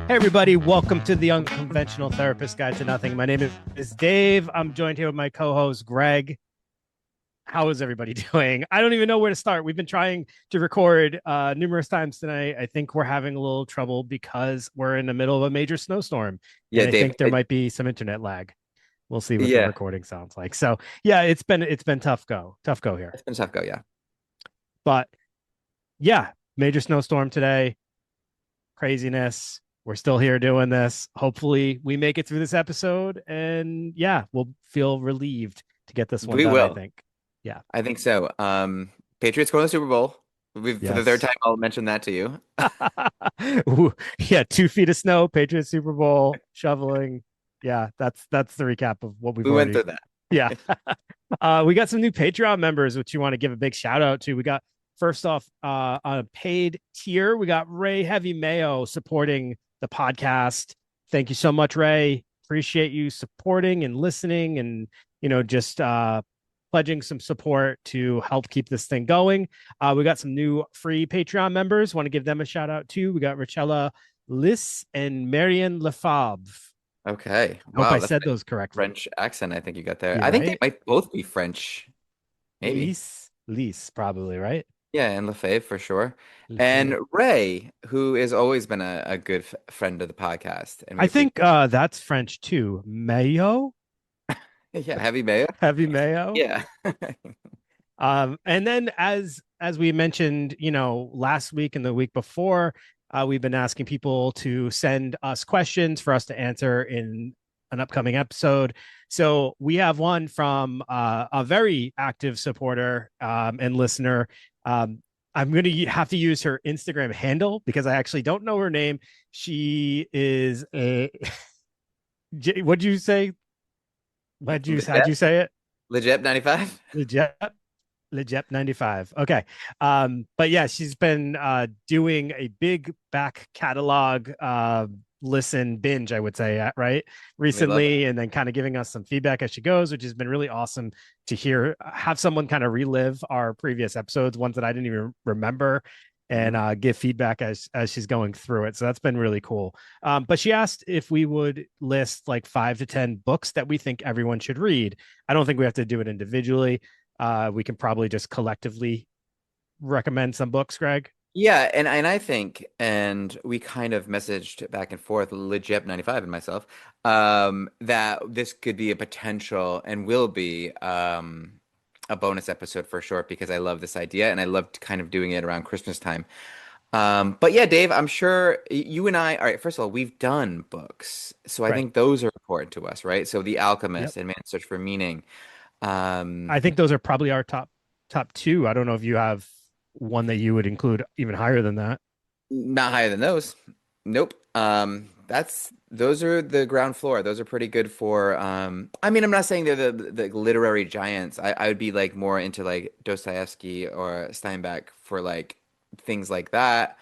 Hey, everybody, welcome to the Unconventional Therapist Guide to Nothing. My name is Dave. I'm joined here with my co host, Greg. How is everybody doing? I don't even know where to start. We've been trying to record numerous times tonight. I think we're having a little trouble because we're in the middle of a major snowstorm, and Yeah, I Dave. think there might be some internet lag. We'll see what the Yeah, recording sounds like. So, yeah, it's been tough go here. it's been a tough go. Yeah, But yeah, major snowstorm today. Craziness. We're still here doing this. Hopefully, we make it through this episode, and yeah, we'll feel relieved to get this one we done. I will. think. Yeah. I think so. Patriots going to the Super Bowl. For the third Yes. time, I'll mention that to you. Ooh, yeah. 2 feet of snow. Patriots Super Bowl shoveling. Yeah, that's the recap of what we've We went already. through that. Yeah. We got some new Patreon members, which you want to give a big shout out to. We got first off on a paid tier, we got Ray Heavy Mayo supporting the podcast. Thank you so much, Ray. Appreciate you supporting and listening and just pledging some support to help keep this thing going. We got some new free Patreon members. Want to give them a shout out too. We got Richella Liss and Marion Lefebvre. Okay. I hope I Wow, that's said a nice those correctly. French accent I think you got there. You're I think they right. might both be French. Maybe. Lise, probably, right? Yeah, and Lefebvre for sure. And Lefebvre. Ray, who has always been a good f friend of the podcast, and we I appreciate. think that's French too. Mayo, Yeah, heavy mayo. heavy mayo. Yeah. And then as we mentioned, last week and the week before, we've been asking people to send us questions for us to answer in an upcoming episode. So we have one from a very active supporter and listener. I'm going to have to use her Instagram handle because I actually don't know her name. She is a what'd you say? How'd Legit, you say it? legit 95. Legit. Legit 95. Okay. But yeah, she's been doing a big back catalog listen binge, I would say, right? We love Recently, that. and then kind of giving us some feedback as she goes, which has been really awesome to hear have someone kind of relive our previous episodes, ones that I didn't even remember, and Mhm. give feedback as she's going through it. So that's been really cool. But she asked if we would list like 5 to 10 books that we think everyone should read. I don't think we have to do it individually. We can probably just collectively recommend some books, Greg. Yeah, and I think, and we kind of messaged back and forth, legit 95 and myself, that this could be a potential and will be a bonus episode for sure because I love this idea and I loved kind of doing it around Christmas time. But yeah, Dave, I'm sure you and I, all right, first of all, we've done books, so I Right. think those are important to us, right? So The Yep. Alchemist and Man's Search for Meaning. I Um, think those are probably our top two. I don't know if you have one that you would include even higher than that. Not higher than those. Nope. That's those are the ground floor. Those are pretty good for I mean, I'm not saying they're the literary giants. I would be like more into like Dostoevsky or Steinbeck for like things like that.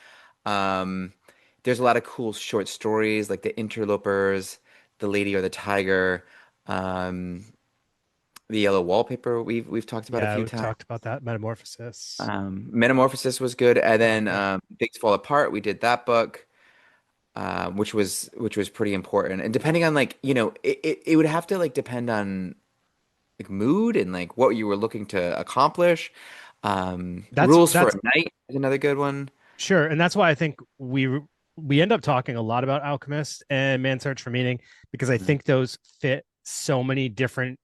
Um, there's a lot of cool short stories like The Interlopers, The Lady or the Tiger, um, The Yellow Wallpaper we've talked about a Yeah, few we times. talked about that. Metamorphosis. Metamorphosis was good, and Oh, then okay. Things Fall Apart. We did that book, which was pretty important. And depending on like it would have to like depend on like mood and like what you were looking to accomplish. That's Rules for that's a Night is another good one. sure, and that's why I think we end up talking a lot about Alchemist and Man's Search for Meaning because I Mhm. think those fit so many different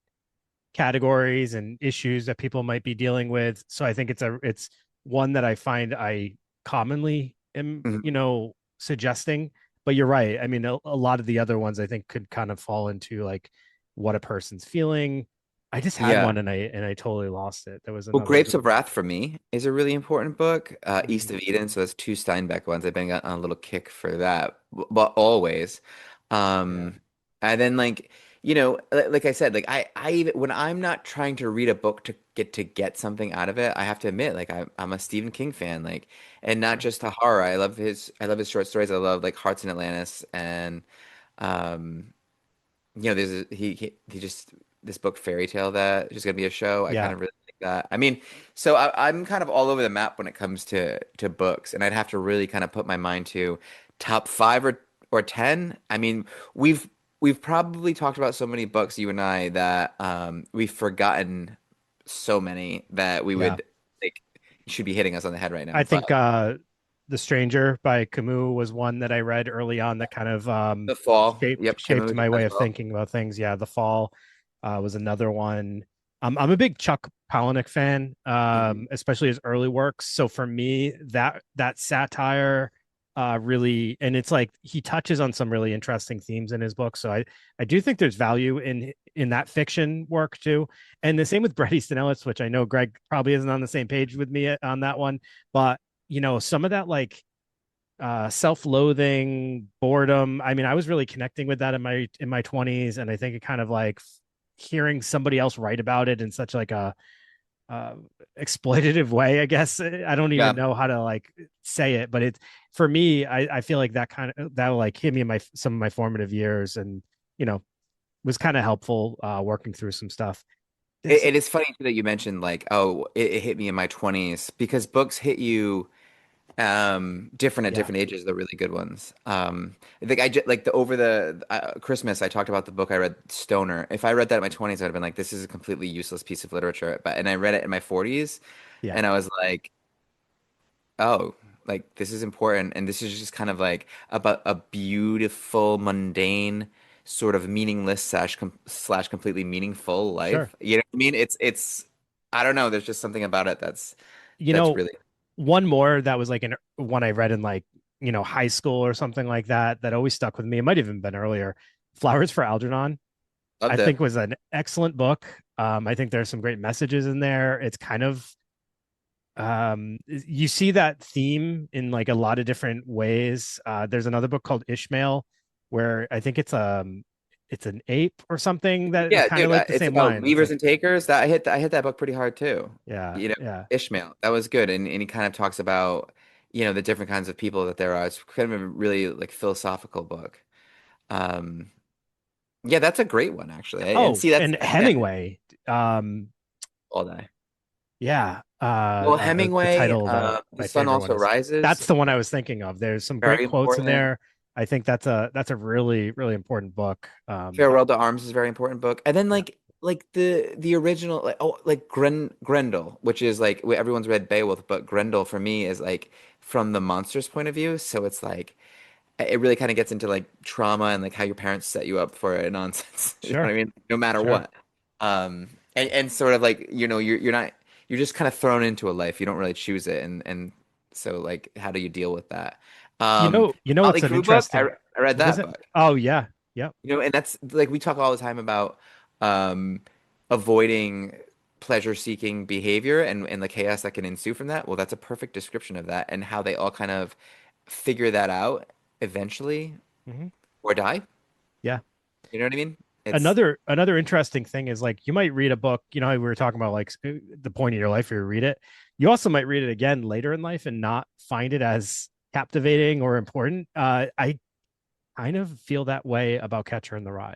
categories and issues that people might be dealing with. So I think it's one that I find I commonly am, Mhm. suggesting. But you're right. I mean, a lot of the other ones I think could kind of fall into like what a person's feeling. I just had Yeah. one and I totally lost it. There was Well, another Grapes good of one. Wrath for me is a really important book. East Mm, of Eden, so that's two Steinbeck ones. I've been on a little kick for that, but always. yeah. Um, and then like like I said, like I even when I'm not trying to read a book to get something out of it, I have to admit, like I'm a Stephen King fan, like, and not Yeah. just a horror. I love his short stories. I love like Hearts in Atlantis and um, there's he just this book Fairy Tale that is going to be a show. I kind Yeah. of really like that. I mean, so I'm kind of all over the map when it comes to books, and I'd have to really kind of put my mind to top five or or 10. I mean, we've we've probably talked about so many books, you and I, that we've forgotten so many that we Yeah. would like should be hitting us on the head right I now. think But The Stranger by Camus was one that I read early on that kind of The Fall, shaped yep, Camus my way as of well. thinking about things. Yeah, The Fall was another one. I'm a big Chuck Palahniuk fan, Mhm. especially his early works. So for me, that satire really, and it's like he touches on some really interesting themes in his book. So I do think there's value in that fiction work too. And the same with Bret Easton Ellis, which I know Greg probably isn't on the same page with me on that one, but some of that like self-loathing, boredom. I mean, I was really connecting with that in my 20s, and I think it kind of like hearing somebody else write about it in such like a uh exploitative way, I guess. I don't even Yeah, know how to like say it, but it's for me, I feel like that kind of that like hit me in my some of my formative years, and you know was kind of helpful working through some stuff. This it is funny too that you mentioned like, oh, it hit me in my 20s because books hit you different at Yeah, different ages. They're really good ones. I think I just like the over the Christmas I talked about the book I read, Stoner. If I read that in my 20s, I'd have been like, this is a completely useless piece of literature. But and I read it in my 40s, yeah, and I was like, oh, like this is important, and this is just kind of like about a beautiful, mundane, sort of meaningless slash completely meaningful sure. life. You know what I mean? It's I don't know. There's just something about it you that's know really One more that was like one I read in like high school or something like that that always stuck with me. It might have even been earlier. Flowers for Algernon, I loved think it. was an excellent book. I think there's some great messages in there. It's kind of you see that theme in like a lot of different ways. There's another book called Ishmael where I think it's an ape or something that is Yeah, kind of dude, like the it's same about line. It's levers like and takers. That I hit that book pretty hard too. yeah, You know, yeah. Ishmael, that was good, and he kind of talks about the different kinds of people that there are. It's kind of a really like philosophical book. Um, yeah, that's a great one actually. And Oh, see, and that's again Hemingway. Um all day. Yeah, Well, the Hemingway, title, The my Sun favorite one Also is Rises, that's the one I was thinking of. There's some great very quotes in important. there. I think that's a really really important book. Farewell to Arms is a very important book. And then Yeah, like the original like Grendel, which is like everyone's read Beowulf, but Grendel for me is like from the monster's point of view. So it's like it really kind of gets into like trauma and like how your parents set you up for nonsense. You know what sure, I mean? No matter sure. what. And sort of like, you're not you're just kind of thrown into a life. You don't really choose it. And so like how do you deal with that? What's Motley an Crue book, interesting. I read What is that it? book. Oh yeah, yep. And that's like we talk all the time about um avoiding pleasure-seeking behavior and the chaos that can ensue from that. Well, that's a perfect description of that and how they all kind of figure that out eventually Hmm. or die. Yeah. You know what I mean? It's Another interesting thing is like you might read a book. You know how we were talking about like the point in your life where you read it. You also might read it again later in life and not find it as captivating or important. I kind of feel that way about Catcher in the Rye.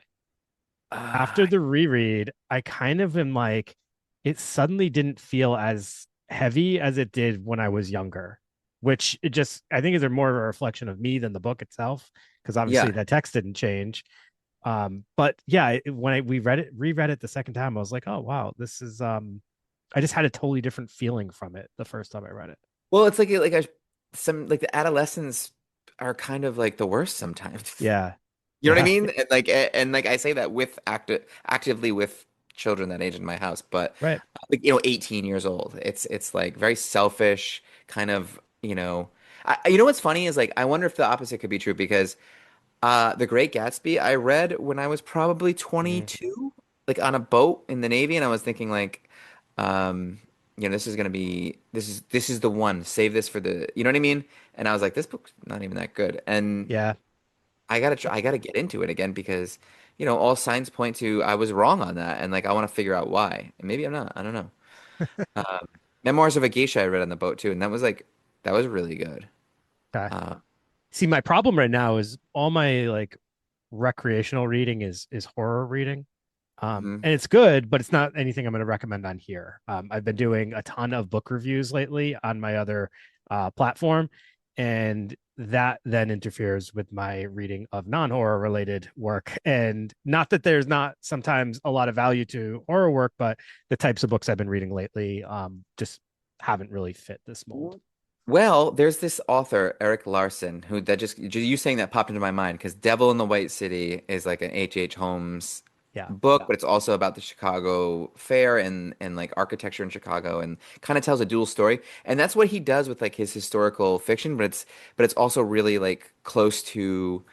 After uh the reread, I kind of am like, it suddenly didn't feel as heavy as it did when I was younger, which it just, I think is a more of a reflection of me than the book itself, because obviously yeah. the text didn't change. But yeah, when we reread it the second time, I was like, oh wow, this is I just had a totally different feeling from it the first time I read it. Well, it's like some like the adolescents are kind of like the worst sometimes. Yeah, You know what I yeah, mean? And like I say that with actively with children that age in my house, but right. like 18 years old. It's like very selfish kind of, you know what's funny is like I wonder if the opposite could be true because The Great Gatsby I read when I was probably Mhm. 22, like on a boat in the Navy, and I was thinking like um this is gonna be this is the one. Save this for the, you know what I mean? And I was like, this book's not even that good. And Yeah. I gotta get into it again because all signs point to I was wrong on that, and like I want to figure out why. And maybe I'm not. I don't know. Um, Memoirs of a Geisha I read on the boat too, and that was really good. Okay. Uh, See, my problem right now is all my like recreational reading is horror reading. mhm. And it's good, but it's not anything I'm going to recommend on here. I've been doing a ton of book reviews lately on my other platform, and that then interferes with my reading of non-horror related work. And not that there's not sometimes a lot of value to horror work, but the types of books I've been reading lately just haven't really fit this mold. Well, there's this author, Eric Larson, who that just you saying that popped into my mind because Devil in the White City is like an H.H. Holmes Yeah. book, but it's also about the Chicago Fair and like architecture in Chicago and kind of tells a dual story. And that's what he does with like his historical fiction, but it's also really like close to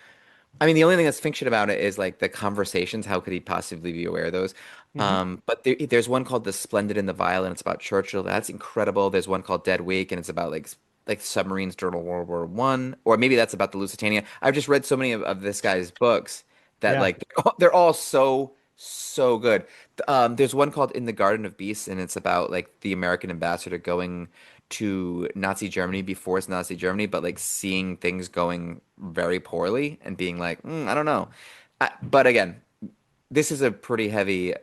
I mean, the only thing that's fiction about it is like the conversations. How could he possibly be aware of those? Mm-hmm. But there's one called The Splendid and the Vile, and it's about Churchill. That's incredible. There's one called Dead Week, and it's about like submarines during World War One, or maybe that's about the Lusitania. I've just read so many of this guy's books that Yeah. like they're all so good. There's one called In the Garden of Beasts, and it's about like the American ambassador going to Nazi Germany before it's Nazi Germany, but like seeing things going very poorly and being like, I don't know. But again, this is a pretty heavy,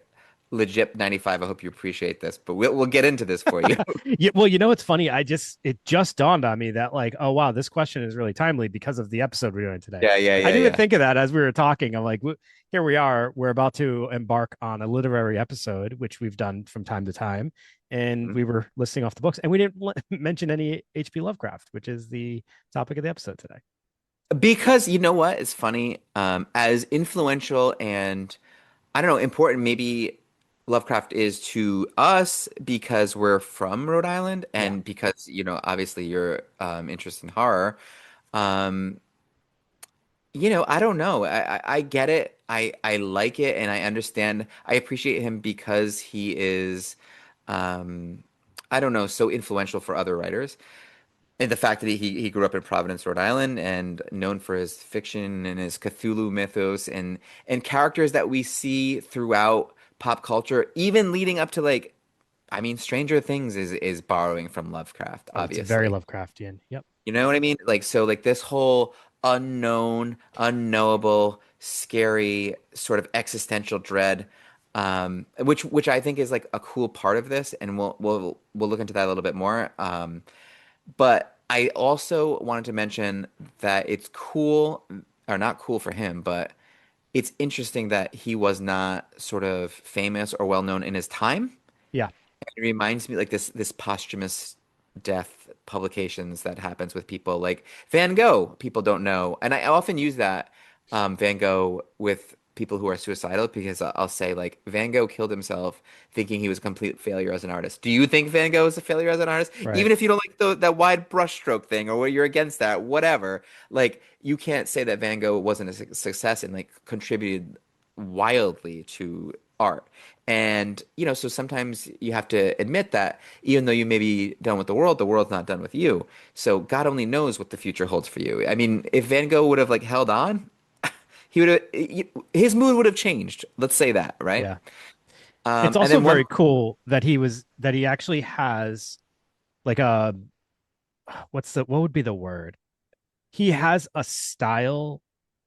legit 95. I hope you appreciate this, but we'll get into this for you. Yeah, well, it's funny. It just dawned on me that like, oh wow, this question is really timely because of the episode we're doing today. Yeah, yeah, I yeah, didn't even yeah. think of that as we were talking. I'm like, here we are. We're about to embark on a literary episode, which we've done from time to time, and we were listing off the books, and we didn't mention any H.P. Lovecraft, which is the topic of the episode today. Because you know what? It's funny. As influential and I don't know, important maybe Lovecraft is to us because we're from Rhode Island Yeah, and because, obviously your interest in horror. Um, I don't know. I get it. I like it and I understand. I appreciate him because he is, um, I don't know, so influential for other writers. And the fact that he grew up in Providence, Rhode Island, and known for his fiction and his Cthulhu mythos and characters that we see throughout pop culture, even leading up to like, I mean, Stranger Things is borrowing from Lovecraft, oh, it's very obviously. Lovecraftian. Yep. You know what I mean? Like so, like this whole unknown, unknowable, scary sort of existential dread, which I think is like a cool part of this, and we'll look into that a little bit more. But I also wanted to mention that it's cool, or not cool for him, but it's interesting that he was not sort of famous or well known in his time. Yeah. It reminds me like this posthumous death publications that happens with people like Van Gogh. People don't know, and I often use that Van Gogh with people who are suicidal because I'll say like Van Gogh killed himself thinking he was a complete failure as an artist. Do you think Van Gogh is a failure as an artist? Right. Even if you don't like that wide brushstroke thing or what you're against that, whatever, like you can't say that Van Gogh wasn't a success and like contributed wildly to art. And, so sometimes you have to admit that even though you may be done with the world's not done with you. So God only knows what the future holds for you. I mean, if Van Gogh would have like held on, he would have his mood would have changed. Let's say that, right? Yeah. It's And also then one very cool that he actually has like a what would be the word? He has a style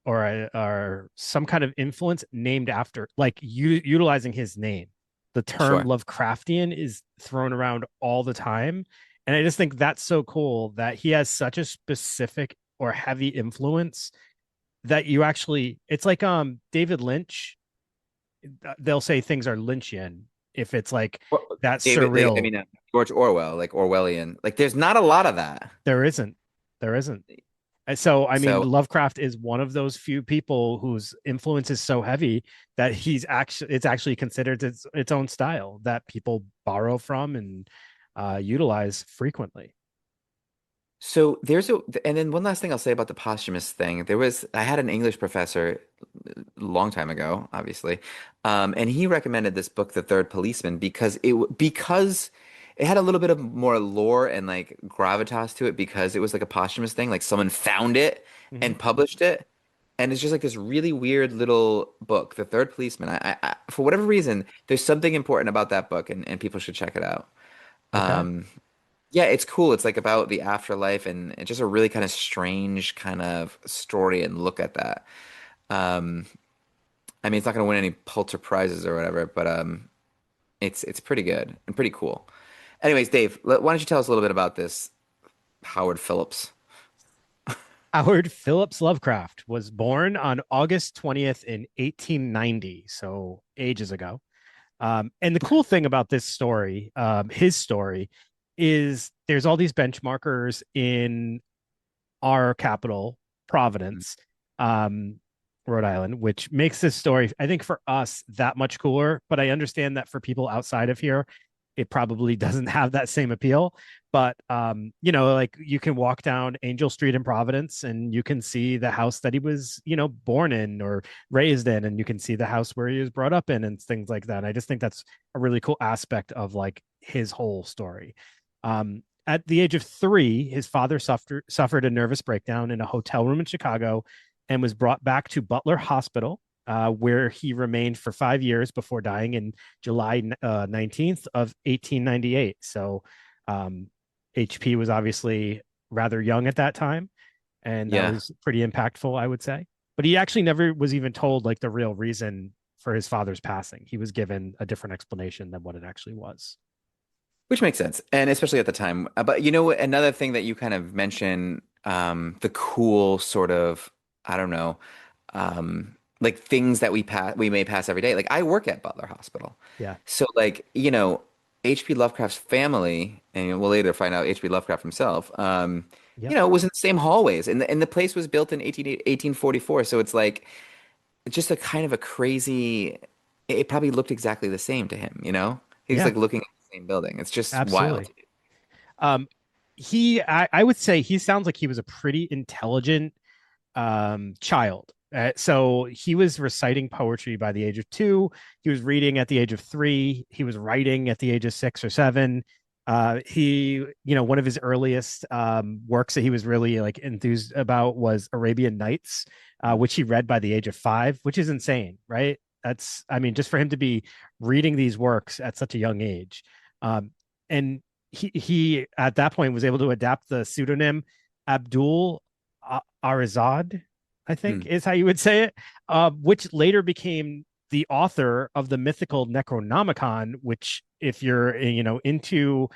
or some kind of influence named after like utilizing his name. The term sure. Lovecraftian is thrown around all the time, and I just think that's so cool that he has such a specific or heavy influence that you actually it's like David Lynch. They'll say things are Lynchian if it's like Well, that I surreal. mean, George Orwell, like Orwellian. Like there's not a lot of that. There isn't. There isn't. And so, I mean, So Lovecraft is one of those few people whose influence is so heavy that it's actually considered its own style that people borrow from and utilize frequently. and then one last thing I'll say about the posthumous thing. I had an English professor a long time ago, obviously, and he recommended this book, The Third Policeman, because it had a little bit of more lore and like gravitas to it because it was like a posthumous thing, like someone found it Mhm. and published it, and it's just like this really weird little book, The Third Policeman. For whatever reason, there's something important about that book, and people should check it out. Okay. Um, yeah, it's cool. It's like about the afterlife and it's just a really kind of strange kind of story and look at that. Um, I mean, it's not going to win any Pulitzer prizes or whatever, but it's pretty good and pretty cool. Anyways, Dave, why don't you tell us a little bit about this Howard Phillips? Howard Phillips Lovecraft was born on August 20th in 1890, so ages ago. And the cool thing about this story, his story, is there's all these benchmarkers in our capital, Providence, um, Rhode Island, which makes this story, I think, for us that much cooler. But I understand that for people outside of here, it probably doesn't have that same appeal. But like you can walk down Angel Street in Providence and you can see the house that he was, born in or raised in, and you can see the house where he was brought up in and things like that. And I just think that's a really cool aspect of like his whole story. At the age of 3, his father suffered a nervous breakdown in a hotel room in Chicago and was brought back to Butler Hospital, where he remained for 5 years before dying in July 19th of 1898. So HP was obviously rather young at that time, and that Yeah. was pretty impactful, I would say. But he actually never was even told like the real reason for his father's passing. He was given a different explanation than what it actually was. Which makes sense, and especially at the time. But another thing that you kind of mentioned, the cool sort of, I don't know, like things that we may pass every day. Like I work at Butler Hospital, Yeah. so like H.P. Lovecraft's family, and we'll later find out H.P. Lovecraft himself, Yep. was in the same hallways, and the place was built in 1844. So it's like just a kind of a crazy. It probably looked exactly the same to him, you know? He's Yeah. like looking at the same building. It's just wild. Absolutely. Um, I would say he sounds like he was a pretty intelligent child. So he was reciting poetry by the age of 2. He was reading at the age of 3. He was writing at the age of 6 or 7. One of his earliest works that he was really like enthused about was Arabian Nights, which he read by the age of 5, which is insane, right? I mean, just for him to be reading these works at such a young age. And he at that point was able to adapt the pseudonym Abdul Arizad, I think Hmm. is how you would say it, which later became the author of the mythical Necronomicon, which if you're into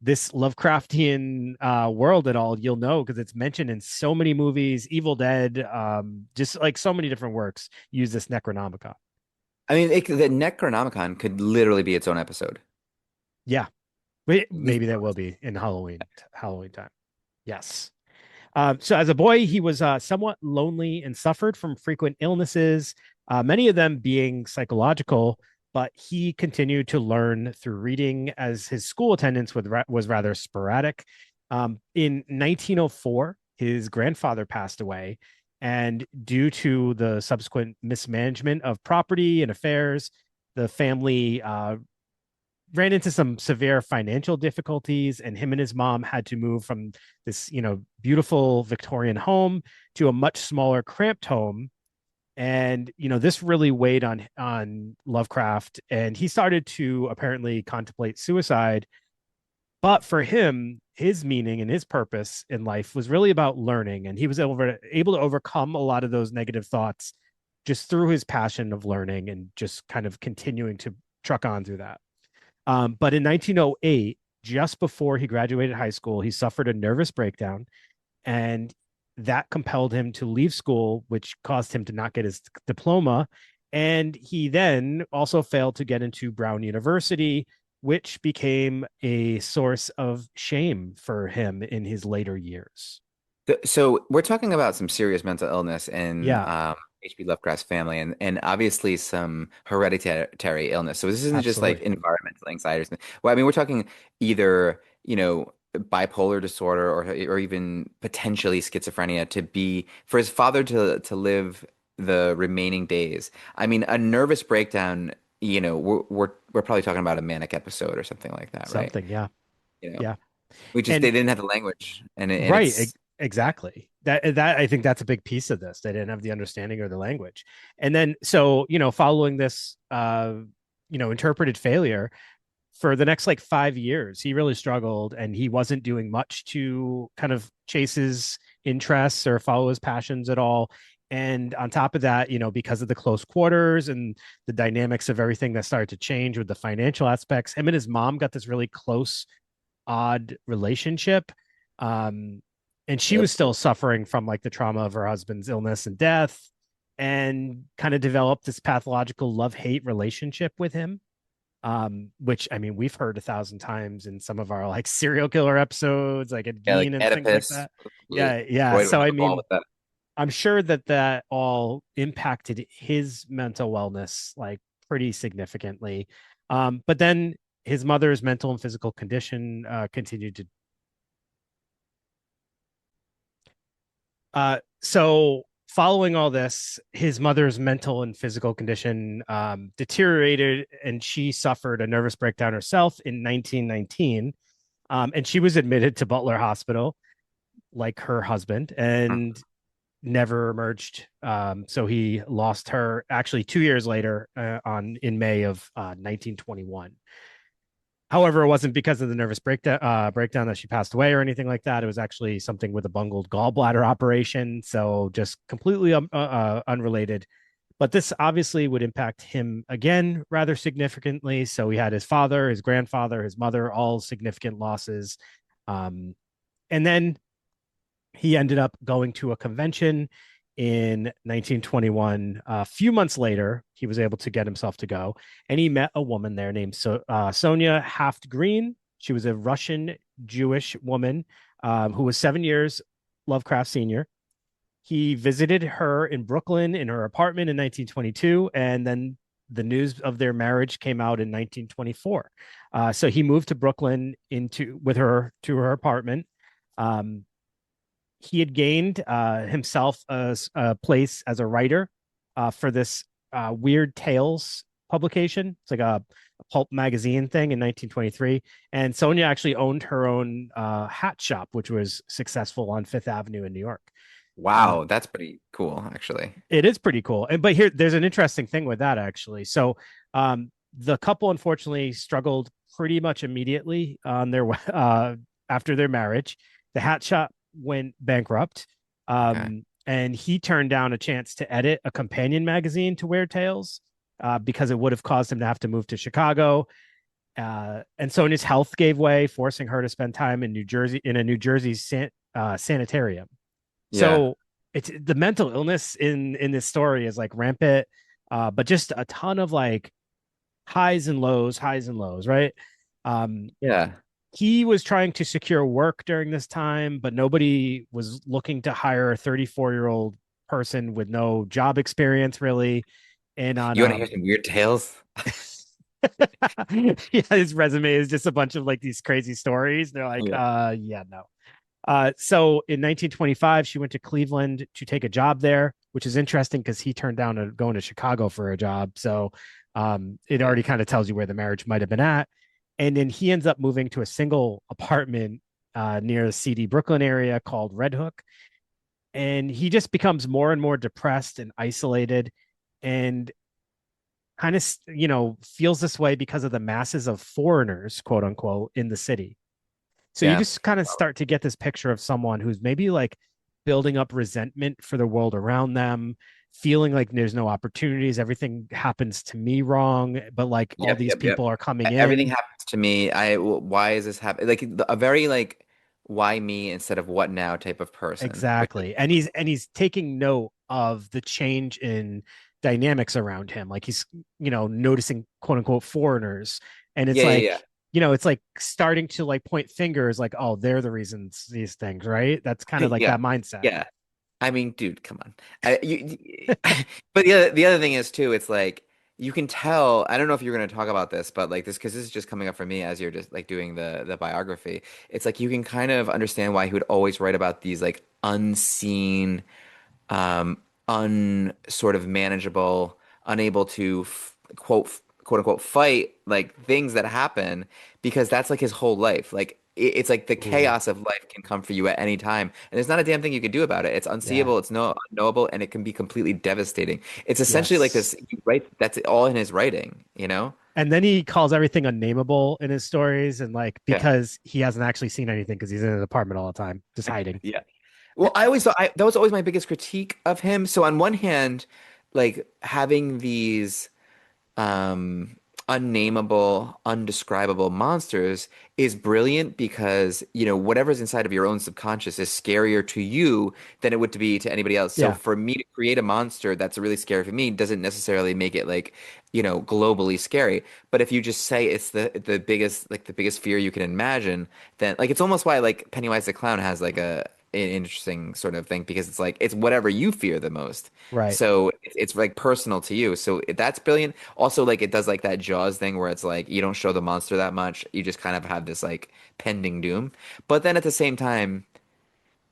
this Lovecraftian world at all, you'll know because it's mentioned in so many movies, Evil Dead, just like so many different works use this Necronomicon. I mean, the Necronomicon could literally be its own episode. Yeah, maybe that will be in Halloween time. Yes. So as a boy, he was somewhat lonely and suffered from frequent illnesses, many of them being psychological. But he continued to learn through reading, as his school attendance was rather sporadic. In 1904, his grandfather passed away, and due to the subsequent mismanagement of property and affairs, the family ran into some severe financial difficulties, and him and his mom had to move from this beautiful Victorian home to a much smaller, cramped home. And this really weighed on Lovecraft, and he started to apparently contemplate suicide. But for him, his meaning and his purpose in life was really about learning, and he was able to overcome a lot of those negative thoughts just through his passion of learning and just kind of continuing to truck on through that. But in 1908, just before he graduated high school, he suffered a nervous breakdown, and that compelled him to leave school, which caused him to not get his diploma. And he then also failed to get into Brown University, which became a source of shame for him in his later years. So we're talking about some serious mental illness in Yeah, H.P. Lovecraft's family, and obviously some hereditary illness. So this isn't just like absolutely. environmental anxiety or something. Well, I mean, we're talking either, bipolar disorder or even potentially schizophrenia to be for his father to live the remaining days. I mean, a nervous breakdown, we're probably talking about a manic episode or something like that, right? Something. Yeah. You know, Yeah. we just they And didn't have the language, and right, it's exactly. That I think that's a big piece of this. They didn't have the understanding or the language. And then so, following this interpreted failure for the next like 5 years, he really struggled and he wasn't doing much to kind of chase his interests or follow his passions at all. And on top of that, because of the close quarters and the dynamics of everything that started to change with the financial aspects, him and his mom got this really close, odd relationship. Um, and she was That's still cool. suffering from like the trauma of her husband's illness and death, and kind of developed this pathological love-hate relationship with him. Which I mean, we've heard 1,000 times in some of our like serial killer episodes, like at Yeah, like Gein and things like Oedipus. that. Yeah, yeah. Freud would So have I a ball mean, with that. I'm sure that that all impacted his mental wellness like pretty significantly. But then his mother's mental and physical condition continued to. So following all this, his mother's mental and physical condition deteriorated, and she suffered a nervous breakdown herself in 1919. And she was admitted to Butler Hospital, like her husband, and never emerged. So he lost her actually 2 years later, on in May of 1921. However, it wasn't because of the nervous breakdown that she passed away or anything like that. It was actually something with a bungled gallbladder operation. So just completely unrelated. But this obviously would impact him again rather significantly. So he had his father, his grandfather, his mother, all significant losses. Um, and then he ended up going to a convention in 1921. A few months later, he was able to get himself to go, and he met a woman there named Sonia Haft Green. She was a Russian Jewish woman, who was 7 years Lovecraft senior. He visited her in Brooklyn in her apartment in 1922, and then the news of their marriage came out in 1924. So he moved to Brooklyn into with her to her apartment. Um, he had gained himself a place as a writer for this Weird Tales publication. It's like a pulp magazine thing in 1923. And Sonia actually owned her own hat shop, which was successful on Fifth Avenue in New York. Uh, Wow, that's pretty cool, actually. it is pretty cool. And but here there's an interesting thing with that actually. So the couple unfortunately struggled pretty much immediately on their after their marriage. The hat shop went bankrupt. Okay. And he turned down a chance to edit a companion magazine to Weird Tales, because it would have caused him to have to move to Chicago. And Sonia's health gave way, forcing her to spend time in New Jersey in a New Jersey sanitarium. Yeah. So it's the mental illness in this story is like rampant, but just a ton of like highs and lows, right? Um, Yeah. he was trying to secure work during this time, but nobody was looking to hire a 34-year-old person with no job experience really. And on You want to hear some weird tales? yeah, his resume is just a bunch of like these crazy stories. They're like, Yeah. yeah, no. So in 1925, she went to Cleveland to take a job there, which is interesting because he turned down going to Chicago for a job. So it Yeah. already kind of tells you where the marriage might have been at. And then he ends up moving to a single apartment near the seedy Brooklyn area called Red Hook. And he just becomes more and more depressed and isolated, and kind of, feels this way because of the masses of foreigners, quote unquote, in the city. So you Yeah. just kind of start to get this picture of someone who's maybe like building up resentment for the world around them, feeling like there's no opportunities, everything happens to me wrong, but like all Yep, these yep, yep. people are coming Everything in. happens to me. Why is this happening? Like a very like why me instead of what now type of person, which is Exactly. And he's taking note of the change in dynamics around him. Like he's, noticing quote unquote foreigners. And it's yeah, yeah, like, yeah. it's like starting to like point fingers like, oh, they're the reasons these things, right? That's kind of like Yeah. that mindset. Yeah. I mean, dude, come on. But the other thing is too, it's like you can tell. I don't know if you're going to talk about this, but like this because this is just coming up for me as you're just like doing the biography. It's like you can kind of understand why he would always write about these like unseen, um, sort of manageable, unable to quote unquote fight like things that happen because that's like his whole life. Like it's like the Ooh, chaos of life can come for you at any time, and there's not a damn thing you can do about it. It's yeah. unseeable, it's no unknowable, and it can be completely devastating. It's essentially like Yes. this. He writes that's all in his writing, you know? And then he calls everything unnameable in his stories, and like Yeah. because he hasn't actually seen anything because he's in an apartment all the time, just hiding. Yeah. Well, I always thought that was always my biggest critique of him. So on one hand, like having these um unnameable, undescribable monsters is brilliant because, whatever's inside of your own subconscious is scarier to you than it would to be to anybody else. So Yeah, for me to create a monster that's really scary for me doesn't necessarily make it like, globally scary. But if you just say it's the biggest like the biggest fear you can imagine, then like it's almost why like Pennywise the Clown has like an interesting sort of thing because it's like it's whatever you fear the most. right. So it's like personal to you. So that's brilliant. Also, like it does like that Jaws thing where it's like you don't show the monster that much. You just kind of have this like pending doom. But then at the same time,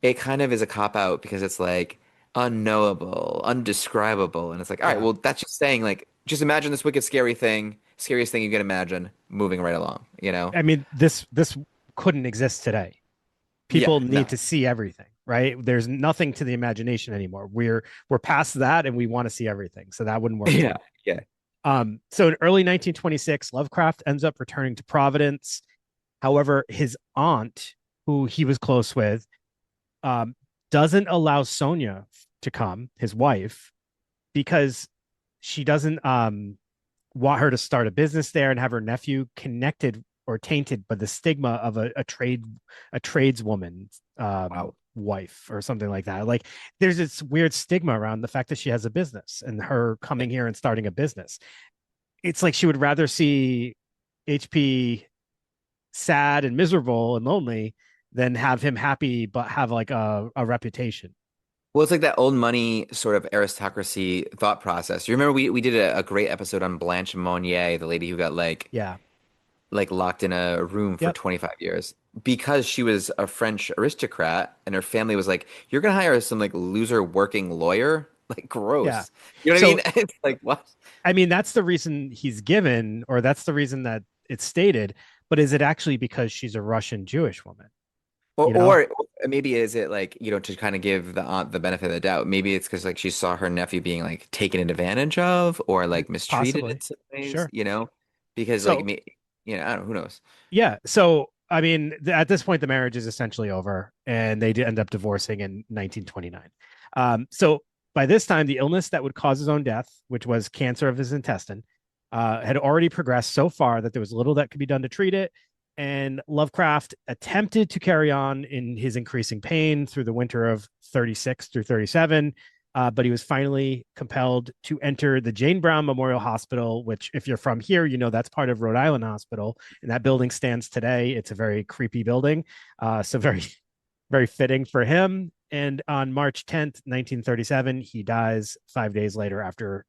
it kind of is a cop out because it's like unknowable, undescribable. And it's like, all right, Yeah. well, that's just saying like just imagine this wicked scary thing, scariest thing you can imagine, moving right along, you know? I mean, this couldn't exist today. Yeah, People need no. to see everything, right? There's nothing to the imagination anymore. We're past that and we want to see everything. So that wouldn't work Yeah, today. yeah. So in early 1926, Lovecraft ends up returning to Providence. However, his aunt, who he was close with, um, doesn't allow Sonia to come, his wife, because she doesn't want her to start a business there and have her nephew connected or tainted by the stigma of a tradeswoman Wow. wife or something like that. Like there's this weird stigma around the fact that she has a business and her Yeah. coming here and starting a business. It's like she would rather see HP sad and miserable and lonely than have him happy but have like a reputation. Well, it's like that old money sort of aristocracy thought process. You remember we did a great episode on Blanche Monnier, the lady who got Yeah. like locked in a room for Yep. 25 years because she was a French aristocrat and her family was like, "You're gonna hire some like loser working lawyer?" Like Yeah. gross. You know what I So mean? It's like what? I mean, that's the reason he's given, or that's the reason that it's stated. But is it actually because she's a Russian Jewish woman? Or, You know, or maybe is it like, to kind of give the aunt the benefit of the doubt. Maybe it's because like she saw her nephew being like taken advantage of or like mistreated in possibly. some ways, Sure. because like So me, I don't know, who knows? yeah. So I mean, at this point, the marriage is essentially over, and they end up divorcing in 1929. So by this time, the illness that would cause his own death, which was cancer of his intestine, had already progressed so far that there was little that could be done to treat it. And Lovecraft attempted to carry on in his increasing pain through the winter of 36 through 37. But he was finally compelled to enter the Jane Brown Memorial Hospital, which, if you're from here, you know that's part of Rhode Island Hospital, and that building stands today. It's a very creepy building, so very, very fitting for him. And on March 10th, 1937, he dies 5 days later after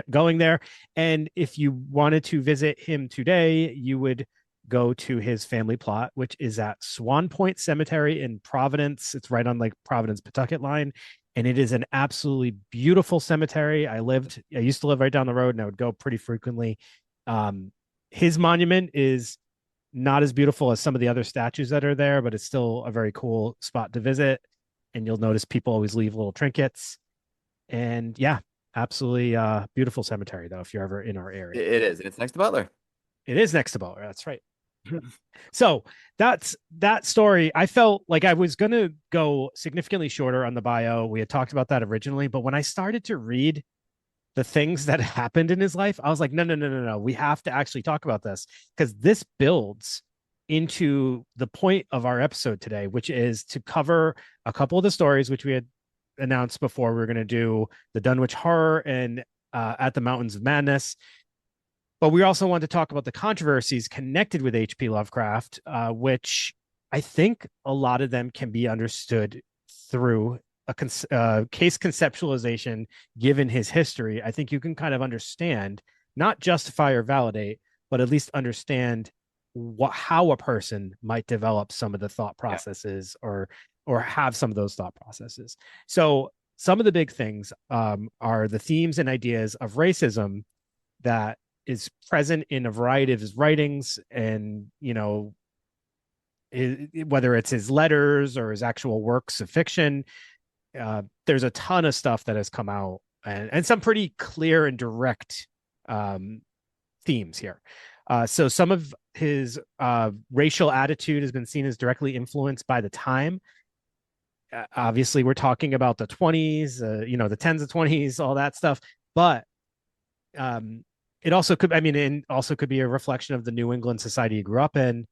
going there. And if you wanted to visit him today, you would go to his family plot, which is at Swan Point Cemetery in Providence. It's right on like Providence Pawtucket line. And it is an absolutely beautiful cemetery. I used to live right down the road and I would go pretty frequently. Um, his monument is not as beautiful as some of the other statues that are there, but it's still a very cool spot to visit. And you'll notice people always leave little trinkets. And yeah, absolutely beautiful cemetery though, if you're ever in our area. It is, and it's next to Butler. It is next to Butler. That's right. So that's that story. I felt like I was going to go significantly shorter on the bio. We had talked about that originally, but when I started to read the things that happened in his life, I was like, no, no, no, no, no. We have to actually talk about this because this builds into the point of our episode today, which is to cover a couple of the stories which we had announced before. We are going to do the Dunwich Horror and At the Mountains of Madness. But we also want to talk about the controversies connected with H.P. Lovecraft, which I think a lot of them can be understood through a case conceptualization given his history. I think you can kind of understand, not justify or validate, but at least understand how a person might develop some of the thought Yeah. processes or have some of those thought processes. So some of the big things are the themes and ideas of racism that is present in a variety of his writings, and whether it's his letters or his actual works of fiction. There's a ton of stuff that has come out, and some pretty clear and direct um, themes here. So some of his racial attitude has been seen as directly influenced by the time. Obviously, we're talking about the 20s, the tens of 20s, all that stuff. But it also could, I mean, it also could be a reflection of the New England society he grew up in.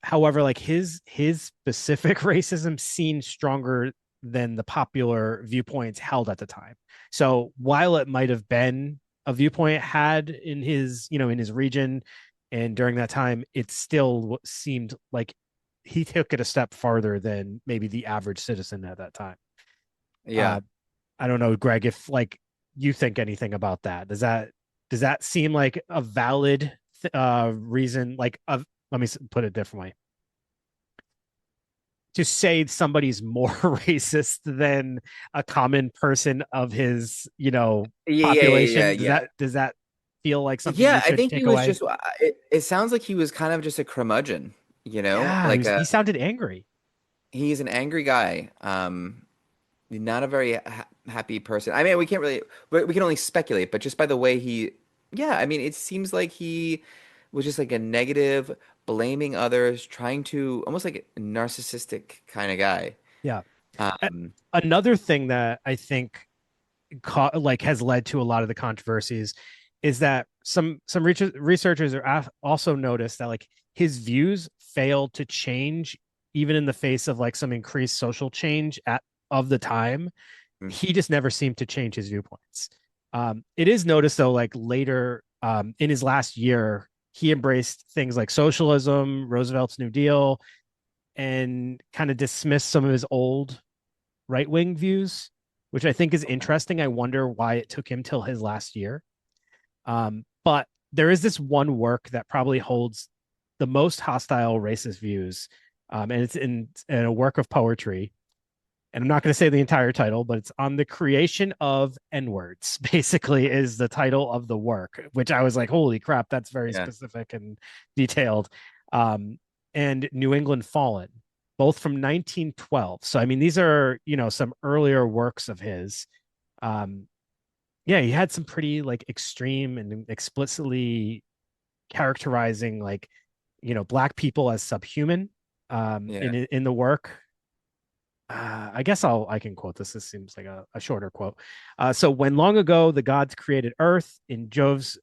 However, like his specific racism seemed stronger than the popular viewpoints held at the time. So while it might have been a viewpoint had in his, in his region and during that time, it still seemed like he took it a step farther than maybe the average citizen at that time. Yeah. Uh, I don't know, Greg, if like you think anything about that. Does that seem like a valid reason? Like, let me put it a different way. To say somebody's more racist than a common person of his, Yeah, yeah, yeah, yeah, population. Does yeah. that does that feel like something we Yeah, I should think he take was away? just it sounds like he was kind of just a curmudgeon, Yeah, like he sounded angry. he's an angry guy. Not a very happy person. I mean, we can't really, we can only speculate, but just by the way yeah, I mean, it seems like he was just like a negative, blaming others, trying to almost like a narcissistic kind of guy. Yeah. Um, Another thing that I think like has led to a lot of the controversies is that some researchers are also noticed that like his views failed to change even in the face of like some increased social change at of the time. mm, He just never seemed to change his viewpoints. It is noticed though, like later in his last year, he embraced things like socialism, Roosevelt's New Deal, and kind of dismissed some of his old right wing views, which I think is okay. interesting. I wonder why it took him till his last year. But there is this one work that probably holds the most hostile racist views, and it's in a work of poetry. And I'm not going to say the entire title, but it's on the creation of N words, basically, is the title of the work, which I was like, holy crap, that's very Yeah, specific and detailed. Um, and New England Fallen, both from 1912. So, I mean, these are, some earlier works of his. Um, yeah, he had some pretty like extreme and explicitly characterizing like, black people as subhuman yeah. in the work. I guess I can quote this. This seems like a shorter quote. So when long ago the gods created earth, in Jove's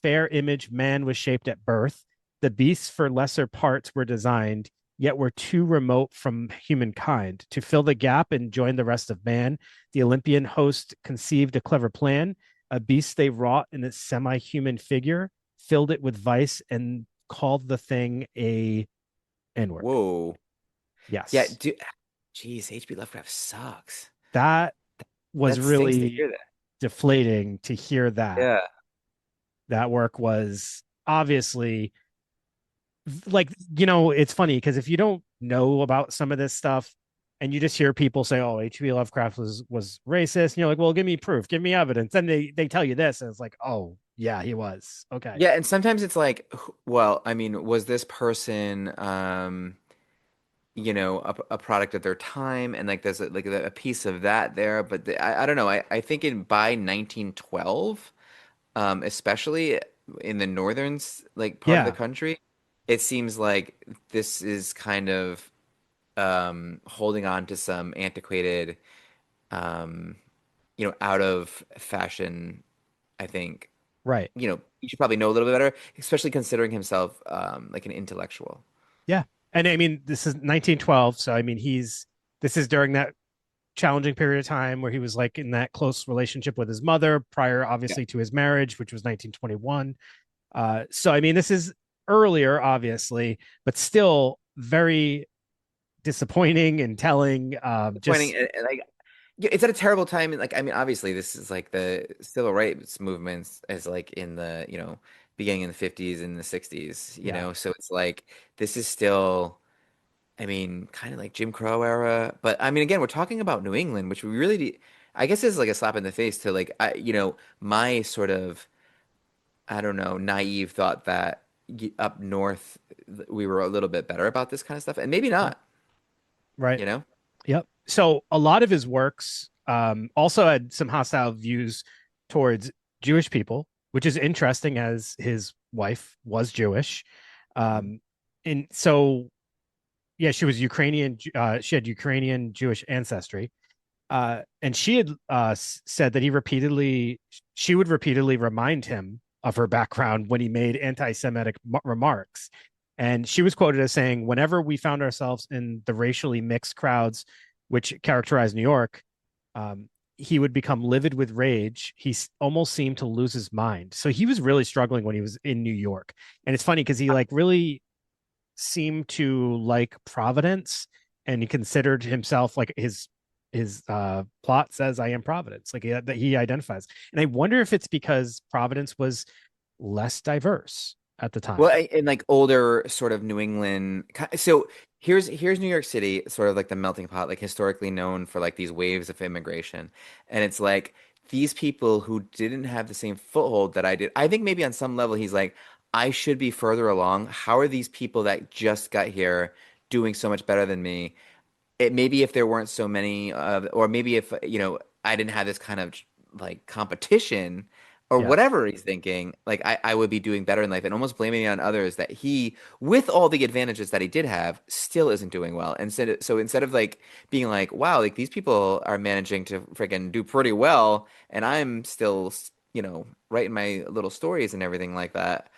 fair image, man was shaped at birth. The beasts for lesser parts were designed, yet were too remote from humankind. To fill the gap and join the rest of man, the Olympian host conceived a clever plan. A beast they wrought in its semi-human figure, filled it with vice, and called the thing a N-word. Whoa. Yeah, Yes, geez, H.P. Lovecraft sucks. that was That stinks to really hear that. deflating to hear that Yeah. that work was obviously like, it's funny because if you don't know about some of this stuff and you just hear people say, oh, hp Lovecraft was racist, and you're like, well, give me proof, give me evidence, then they tell you this and it's like, oh yeah, he was okay. Yeah, and sometimes it's like, well, I mean, was this person a product of their time, and like there's like a piece of that there, but I don't know. I think in by 1912, especially in the northern like part of the Yeah, country, it seems like this is kind of holding on to some antiquated, um, out of fashion. I think right. you should probably know a little bit better, especially considering himself like an intellectual. Yeah, and I mean this is 1912, so I mean this is during that challenging period of time where he was like in that close relationship with his mother prior Yeah. obviously to his marriage, which was 1921. So I mean, this is earlier, obviously, but still very disappointing and telling. Pointing Just like yeah, it's at a terrible time. And like, I mean, obviously, this is like the civil rights movements is like in the beginning in the 50s and the 60s. yeah, So it's like this is still, I mean, kind of like Jim Crow era. But I mean, again, we're talking about New England, which we really, I guess, is like a slap in the face to like my sort of, I don't know, naive thought that up north we were a little bit better about this kind of stuff, and maybe yeah, not. right, You know? yep. So a lot of his works also had some hostile views towards Jewish people, which is interesting as his wife was Jewish. Mhm. Um, and so yeah, she was Ukrainian. She had Ukrainian Jewish ancestry. And she had said that she would repeatedly remind him of her background when he made anti-Semitic remarks. And she was quoted as saying, "Whenever we found ourselves in the racially mixed crowds which characterize New York, he would become livid with rage. He almost seemed to lose his mind." So he was really struggling when he was in New York. And it's funny because he like really seemed to like Providence, and he considered himself like his plot says, "I am Providence," like that he identifies. And I wonder if it's because Providence was less diverse at the time. Well, in like older sort of New England, so here's New York City, sort of like the melting pot, like historically known for like these waves of immigration, and it's like these people who didn't have the same foothold that I did. I think maybe on some level he's like, I should be further along. How are these people that just got here doing so much better than me? It maybe if there weren't so many or maybe if I didn't have this kind of like competition or Yeah. whatever he's thinking, like I would be doing better in life and almost blaming it on others that he, with all the advantages that he did have, still isn't doing well. And so instead of like being like, wow, like these people are managing to freaking do pretty well and I'm still writing my little stories and everything like that,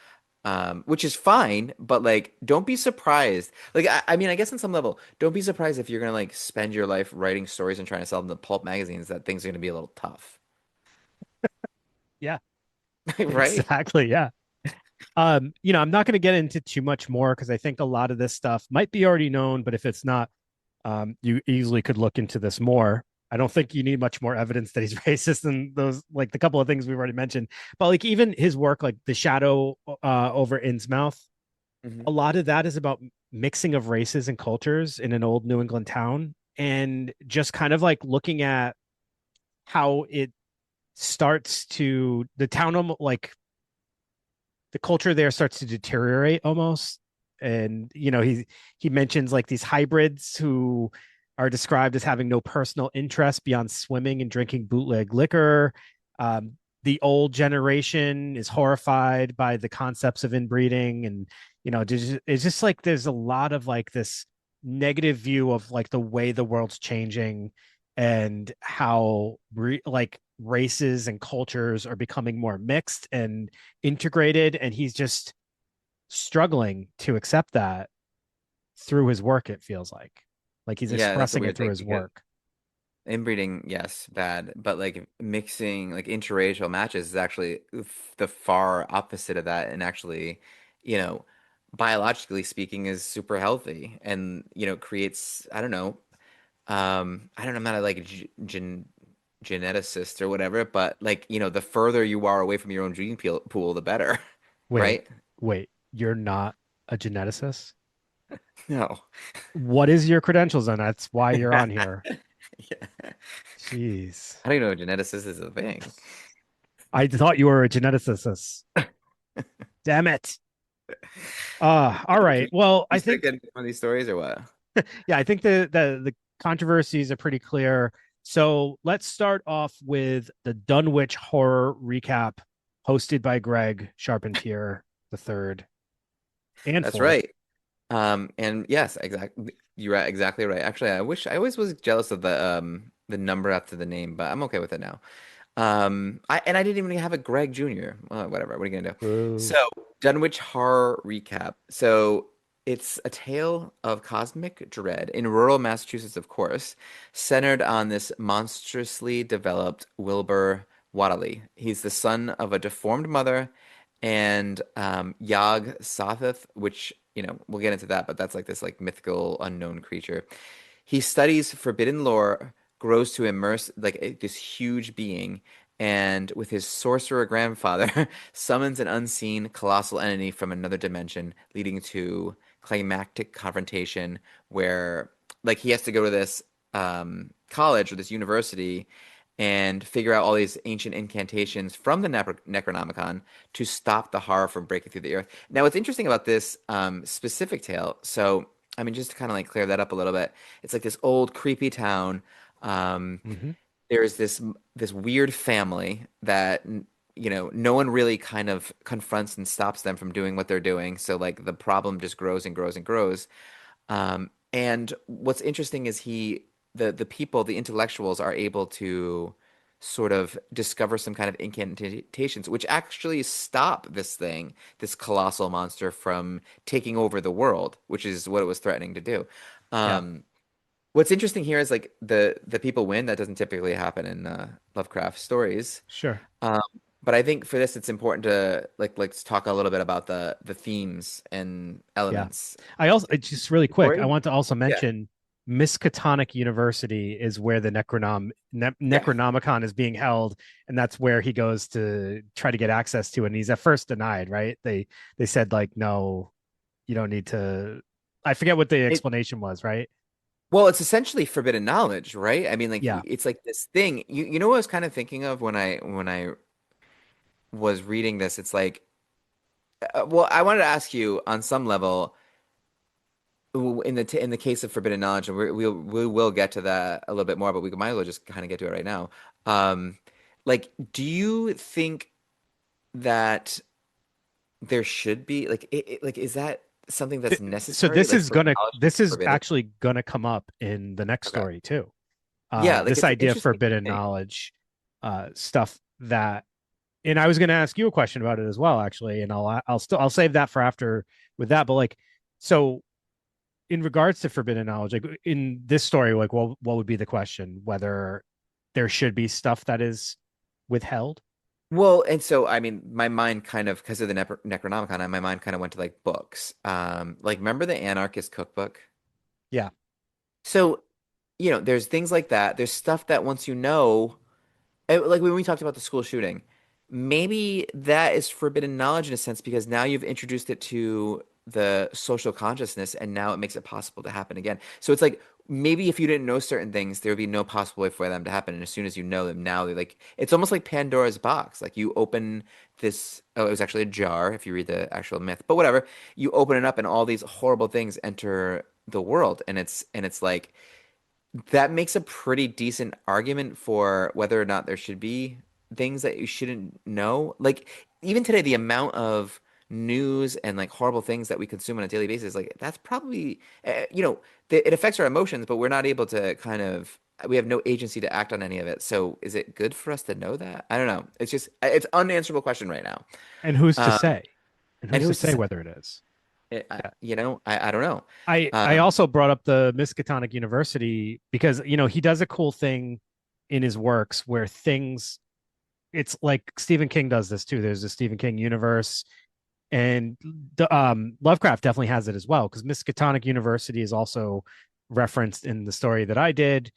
which is fine, but like, don't be surprised. Like, I mean, I guess on some level, don't be surprised if you're gonna like spend your life writing stories and trying to sell them to pulp magazines that things are gonna be a little tough, Yeah. right? Exactly. Yeah. I'm not going to get into too much more because I think a lot of this stuff might be already known, but if it's not, you easily could look into this more. I don't think you need much more evidence that he's racist than those, like the couple of things we've already mentioned. But like even his work, like The Shadow over Innsmouth, Hmm. a lot of that is about mixing of races and cultures in an old New England town, and just kind of like looking at how it starts to the town like the culture there starts to deteriorate almost. And he mentions like these hybrids who are described as having no personal interest beyond swimming and drinking bootleg liquor. um, the old generation is horrified by the concepts of inbreeding, and it's just like there's a lot of like this negative view of like the way the world's changing, and how like races and cultures are becoming more mixed and integrated, and he's just struggling to accept that through his work. It feels like he's Yeah, that's a expressing it weird through thing his because work. inbreeding, yes, bad, but like mixing like interracial matches is actually the far opposite of that, and actually, you know, biologically speaking, is super healthy and creates, I don't know. I don't know, I'm not a like geneticist or whatever, but like, the further you are away from your own gene pool, the better, wait right? wait you're not a geneticist? No. What is your credentials, and that's why you're on Yeah. here? Jeez. I don't even know geneticist is a thing. I thought you were a geneticist. Damn it. All Should right, we, well, we I start think, getting some of these stories or what? yeah, I think the controversies are pretty clear. So let's start off with the Dunwich horror recap, hosted by Greg Charpentier the third and That's fourth. right. And yes, exactly. You're right, exactly right. Actually, I always was jealous of the number after the name, but I'm okay with it now. I didn't even have a Greg Jr. Whatever. What are you gonna do? So, Boo. Dunwich Horror Recap. So, it's a tale of cosmic dread in rural Massachusetts, of course, centered on this monstrously developed Wilbur Wadley. He's the son of a deformed mother and Yog Sothoth, which, we'll get into that, but that's like this like mythical unknown creature. He studies forbidden lore, grows to immerse like this huge being, and with his sorcerer grandfather, summons an unseen colossal entity from another dimension, leading to climactic confrontation where like he has to go to this college or this university and figure out all these ancient incantations from the Necronomicon to stop the horror from breaking through the earth. Now, what's interesting about this specific tale, so I mean, just to kind of like clear that up a little bit, it's like this old creepy town. Um, Mm-hmm. there's this weird family that no one really kind of confronts and stops them from doing what they're doing. So like the problem just grows and grows and grows. And what's interesting is the people, the intellectuals, are able to sort of discover some kind of incantations, which actually stop this thing, this colossal monster, from taking over the world, which is what it was threatening to do. Yeah, Um, what's interesting here is like the people win. That doesn't typically happen in Lovecraft stories. sure. Um, but I think for this, it's important to like let's talk a little bit about the themes and Yeah. elements I also just really of the quick, I story. want to also Yeah, mention Miskatonic University is where the yeah. Necronomicon is being held, and that's where he goes to try to get access to it. And he's at first denied, right? They said like, no, you don't need to. I forget what the It explanation was, right? well, it's essentially forbidden knowledge, right? I mean, like Yeah. it's like this thing. You know what I was kind of thinking of when I was reading this? It's like, well, I wanted to ask you on some level in the case of forbidden knowledge, and we will get to that a little bit more, but we might as well just kind of get to it right now. Um, like, do you think that there should be like is that something that's So necessary? Like forbidden knowledge to be this is forbidden? actually gonna come up in the next Okay. story too. Yeah, like This it's an idea of interesting forbidden thing. knowledge, stuff that, and I was going to ask you a question about it as well, actually, and I'll save that for after with that. But like, so in regards to forbidden knowledge, like in this story, like what would be the question? Whether there should be stuff that is withheld? Well, and so I mean, my mind kind of because of the Necronomicon, my mind kind of went to like books. Like remember the Anarchist Cookbook? Yeah. So, there's things like that. There's stuff that once you know, like when we talked about the school shooting, maybe that is forbidden knowledge in a sense because now you've introduced it to the social consciousness and now it makes it possible to happen again. So it's like maybe if you didn't know certain things, there would be no possible way for them to happen. And as soon as you know them now, they're like it's almost like Pandora's box. Like you open this, oh, it was actually a jar if you read the actual myth, but whatever. You open it up and all these horrible things enter the world and it's like that makes a pretty decent argument for whether or not there should be things that you shouldn't know. Like even today, the amount of news and like horrible things that we consume on a daily basis, like that's probably, it affects our emotions, but we're not able to we have no agency to act on any of it. So is it good for us to know that? I don't know. It's just, it's unanswerable question right now. And who's to Um, say? And and who's to who's to say say? whether it is? Yeah. I don't know. I Um, also brought up the Miskatonic University because he does a cool thing in his works where things, it's like Stephen King does this too. There's a Stephen King universe, and Lovecraft definitely has it as well because Miskatonic University is also referenced in the story that I did,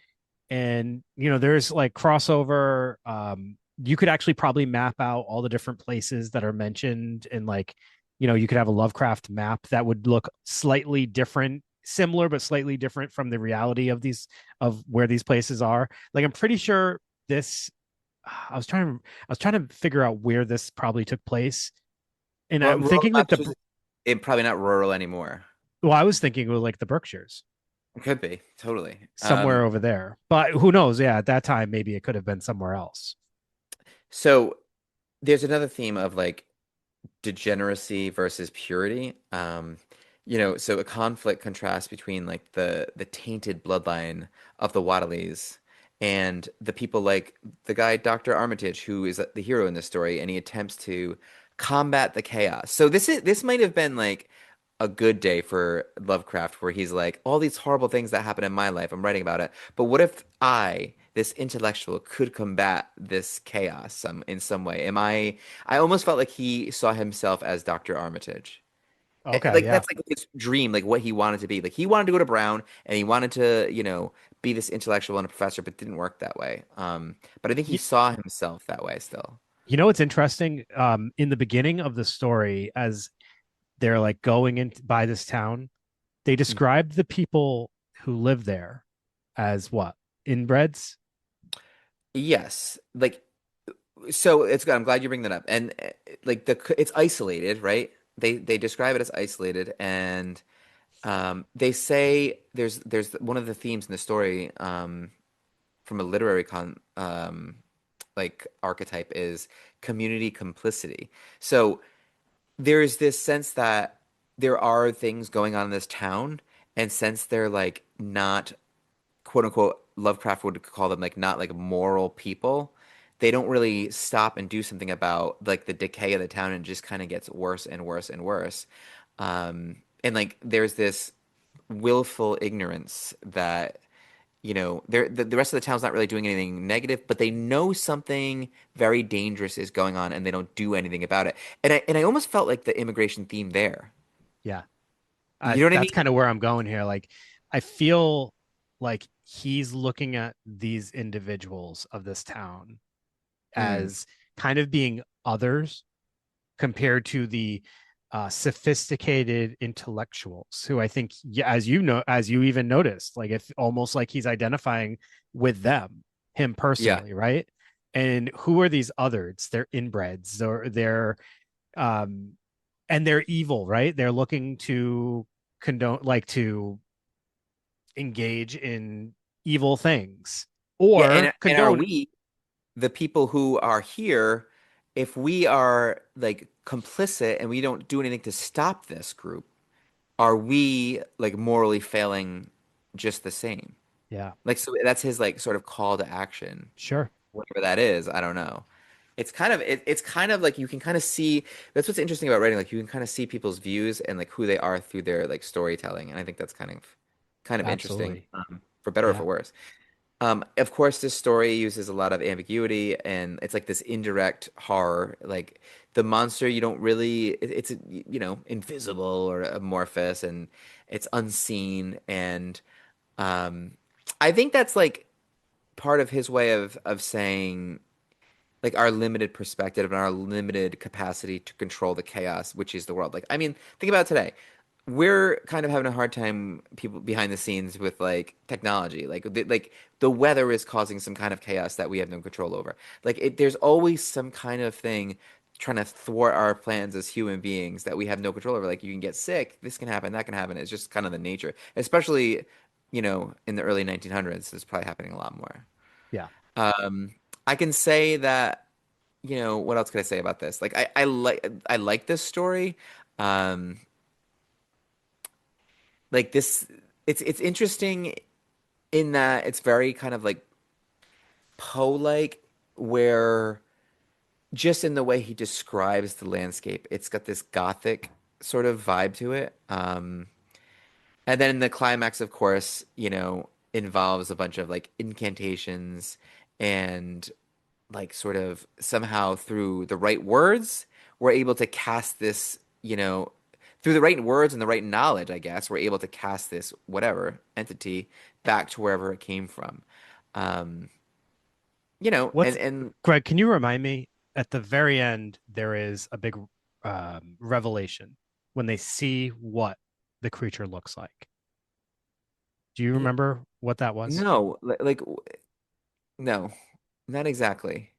and there's like crossover. You could actually probably map out all the different places that are mentioned, and like you could have a Lovecraft map that would look slightly different, similar but slightly different from the reality of these of where these places are. Like I'm pretty sure this I was trying to figure out where this probably took place, and well, I'm rural thinking like maps was probably not rural anymore. I was thinking it was like the Berkshires, Could be, totally. somewhere over there. But who knows? Yeah, at that time maybe it could have been somewhere else. So there's another theme of like degeneracy versus purity. So a conflict contrast between like the tainted bloodline of the Waddleys and the people like the guy Dr. Armitage, who is the hero in this story, and he attempts to combat the chaos. So this might have been like a good day for Lovecraft, where he's like, all these horrible things that happen in my life, I'm writing about it. But what if I, this intellectual, could combat this chaos in some way? I almost felt like he saw himself as Dr. Armitage. Okay, Like yeah. that's like his dream, like what he wanted to be. Like he wanted to go to Brown and he wanted to, be this intellectual and a professor, but didn't work that way. But I think he You, saw himself that way still. you know what's interesting? In the beginning of the story, as they're like going in by this town, they Mhm. described the people who live there as what? Inbreds? Yes, like so it's good. I'm glad you bring that up. And like it's isolated, right? They describe it as isolated, and they say there's one of the themes in the story from a literary like archetype is community complicity. So there's this sense that there are things going on in this town, and since they're like not quote unquote Lovecraft would call them like not like moral people, they don't really stop and do something about like the decay of the town, and it just kind of gets worse and worse and worse. And like there's this willful ignorance that the rest of the town's not really doing anything negative, but they know something very dangerous is going on and they don't do anything about it. And I almost felt like the immigration theme there. Yeah. You know what I That's mean? kind of where I'm going here. Like, I feel like he's looking at these individuals of this town Mm, as kind of being others compared to the sophisticated intellectuals who I think, yeah, as you know, as you even noticed, like it's almost like he's identifying with them, him yeah. personally, right? And who are these others? They're inbreds, or um, and they're evil, right? They're looking to condone, like to engage in evil things Yeah, or and are condone. we the people who are here, if we are like complicit and we don't do anything to stop this group, are we like morally failing just the same? Yeah, Like so that's his like sort of call to action. sure. Whatever that is, I don't know. It's kind of like you can kind of see that's what's interesting about writing. Like you can kind of see people's views and like who they are through their like storytelling, and I think that's kind of interesting, Absolutely. for better or Yeah. for worse. Of course, this story uses a lot of ambiguity, and it's like this indirect horror. Like the monster, you don't really, it's invisible or amorphous, and it's unseen, and um, I think that's like part of his way of saying like our limited perspective and our limited capacity to control the chaos, which is the world. Like, I mean, think about it today. We're kind of having a hard time, people behind the scenes, with like technology. Like the weather is causing some kind of chaos that we have no control over. There's always some kind of thing trying to thwart our plans as human beings that we have no control over. Like you can get sick, this can happen, that can happen. It's just kind of the nature, especially, in the early 1900s. It's probably happening a lot more. Yeah. Um, I can say that, what else could I say about this? Like I like this story. Um, like this it's interesting in that it's very kind of like Poe-like, where just in the way he describes the landscape, it's got this gothic sort of vibe to it. And then the climax, of course, involves a bunch of like incantations and like sort of somehow through the right words, we're able to cast this, through the right words and the right knowledge, I guess, we're able to cast this whatever entity back to wherever it came from. Um, What's and Greg? Can you remind me? At the very end, there is a big revelation when they see what the creature looks like. Do you yeah, remember what that was? no, no, not exactly.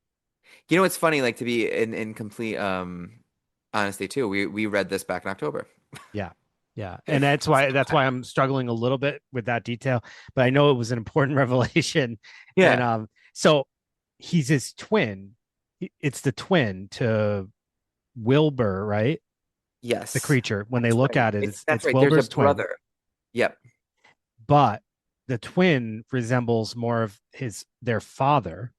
It's funny, like to be in complete honesty too. We read this back in October. Yeah. Yeah. And that's why I'm struggling a little bit with that detail, but I know it was an important revelation. And Yeah. so he's his twin. It's the twin to Wilbur, right? The Yes. creature. When they That's look right. at it, It's it's that's it's right. There's a Wilbur's twin, brother. Yep. but the twin resembles more of their father.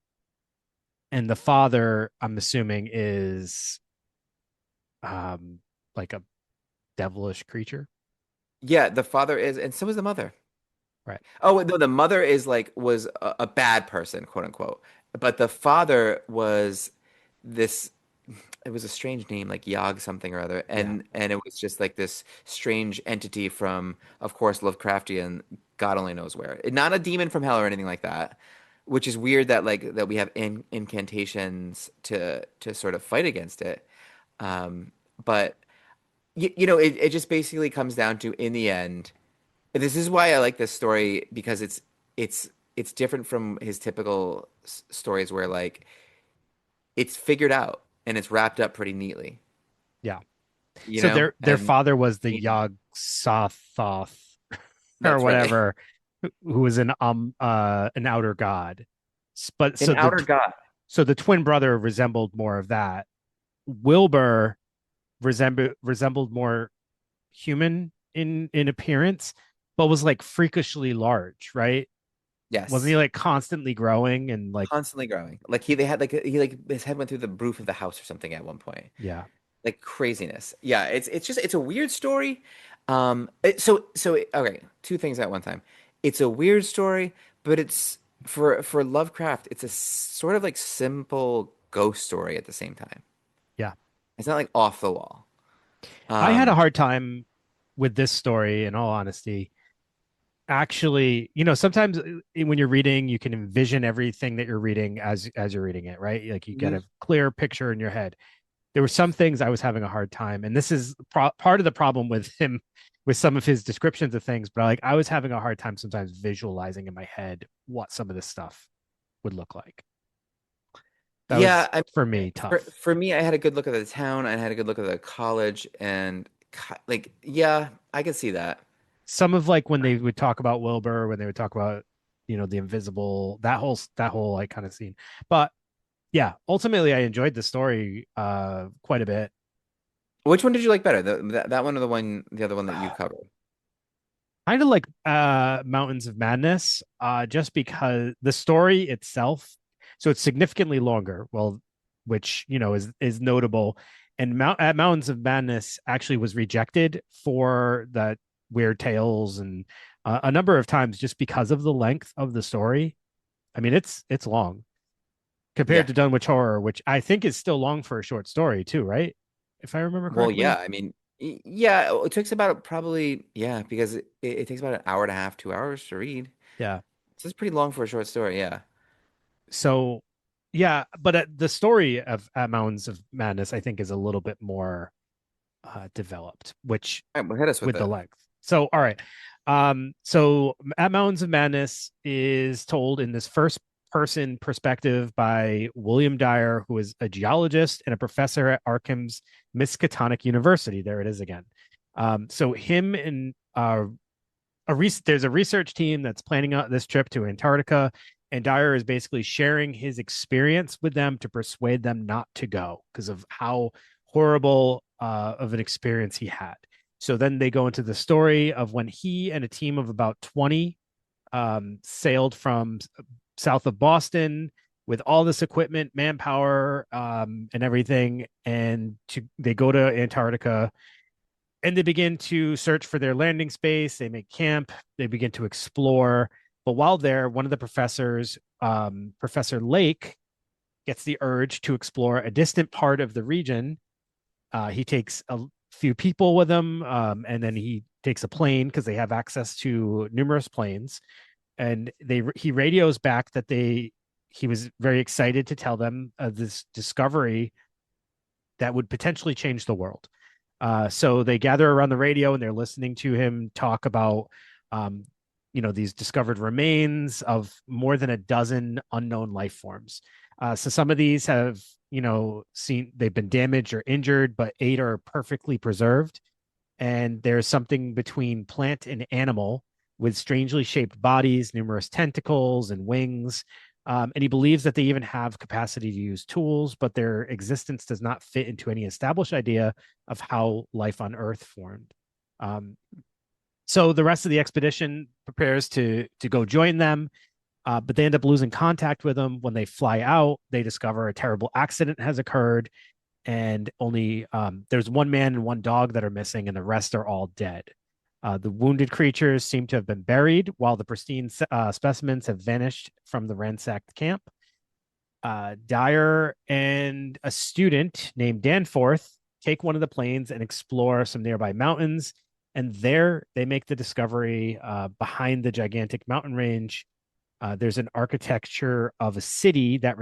And the father, I'm assuming, is like a devilish creature. Yeah, the father is, and so is the mother. Right. Oh, no, the mother is like was a bad person, quote unquote. But the father was this, it was a strange name, like Yog something or other, Yeah. and it was just like this strange entity from, of course, Lovecraftian, God only knows where. Not a demon from hell or anything like that, which is weird that like that we have incantations to sort of fight against it. But it just basically comes down to, in the end, this is why I like this story, because it's it's different from his typical stories where like it's figured out and it's wrapped up pretty neatly, Yeah. So their and father was the Yog Sothoth or that's right. whatever, who was an outer god. But An outer god. so the twin brother resembled more of that. Wilbur resembled more human in appearance, but was like freakishly large, right? Wasn't he Yes. like constantly growing and like Constantly growing. Like they had like he like his head went through the roof of the house or something at one point. yeah. Like craziness. Yeah, it's just it's a weird story. Okay, two things at one time. It's a weird story, but it's for Lovecraft, it's a sort of like simple ghost story at the same time. Yeah. It's not like off the wall. I had a Um, hard time with this story in all honesty. Actually, sometimes when you're reading, you can envision everything that you're reading as you're reading it, right? Like you get mhm. a clear picture in your head. There were some things I was having a hard time, and this is part of the problem with him with some of his descriptions of things, but like I was having a hard time sometimes visualizing in my head what some of this stuff would look like. That Yeah, was I for mean, me for tough. for me, I had a good look at the town. I had a good look at the college, and like, yeah, I could see that. Some of like when they would talk about Wilbur, when they would talk about the invisible, that whole like kind of scene. But yeah, ultimately I enjoyed the story quite a bit. Which one did you like better? That one or the other one that you covered? Kind of like Mountains of Madness, just because the story itself, so it's significantly longer, well, which is notable. And Mountains of Madness actually was rejected for that Weird Tales and a number of times just because of the length of the story. I mean, it's long compared Yeah. to Dunwich Horror, which I think is still long for a short story too, right? If I remember Well, yeah. correctly. I mean, yeah. It takes about probably yeah because it takes about an hour and a half, 2 hours to read. Yeah. So it's pretty long for a short story. Yeah. So yeah, but the story of at Mountains of Madness, I think, is a little bit more developed, which All right, well, hit us with with the it. length. So all right. So at Mountains of Madness is told in this first person perspective by William Dyer, who is a geologist and a professor at Arkham's Miskatonic University. There it is again. So him and there's a research team that's planning out this trip to Antarctica, and Dyer is basically sharing his experience with them to persuade them not to go because of how horrible of an experience he had. So then they go into the story of when he and a team of about 20 sailed from south of Boston with all this equipment, manpower, and everything, and they go to Antarctica and they begin to search for their landing space. They make camp. They begin to explore. But while there, one of the professors, Professor Lake, gets the urge to explore a distant part of the region. He takes a few people with him, and then he takes a plane because they have access to numerous planes. And he radios back that he was very excited to tell them this discovery that would potentially change the world. So they gather around the radio and they're listening to him talk about, um, these discovered remains of more than a dozen unknown life forms. So some of these have, they've been damaged or injured, but eight are perfectly preserved. And there's something between plant and animal with strangely shaped bodies, numerous tentacles and wings. And he believes that they even have capacity to use tools, but their existence does not fit into any established idea of how life on Earth formed. Um, so the rest of the expedition prepares to go join them, but they end up losing contact with them. When they fly out, they discover a terrible accident has occurred, and only there's one man and one dog that are missing, and the rest are all dead. The wounded creatures seem to have been buried, while the pristine specimens have vanished from the ransacked camp. Dyer and a student named Danforth take one of the planes and explore some nearby mountains. And there they make the discovery behind the gigantic mountain range. There's an architecture of a city that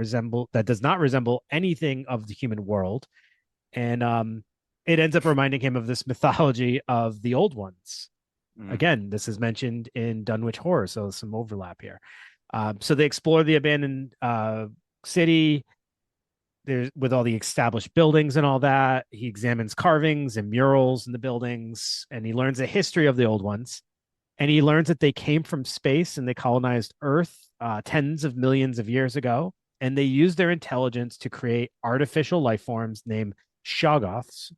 does not resemble anything of the human world, and it ends up reminding him of this mythology of the old ones. Mm. Again, this is mentioned in Dunwich Horror, so some overlap here. So they explore the abandoned city. There's with all the established buildings and all that. He examines carvings and murals in the buildings, and he learns the history of the old ones. And he learns that they came from space and they colonized Earth tens of millions of years ago. And they used their intelligence to create artificial life forms named Shoggoths,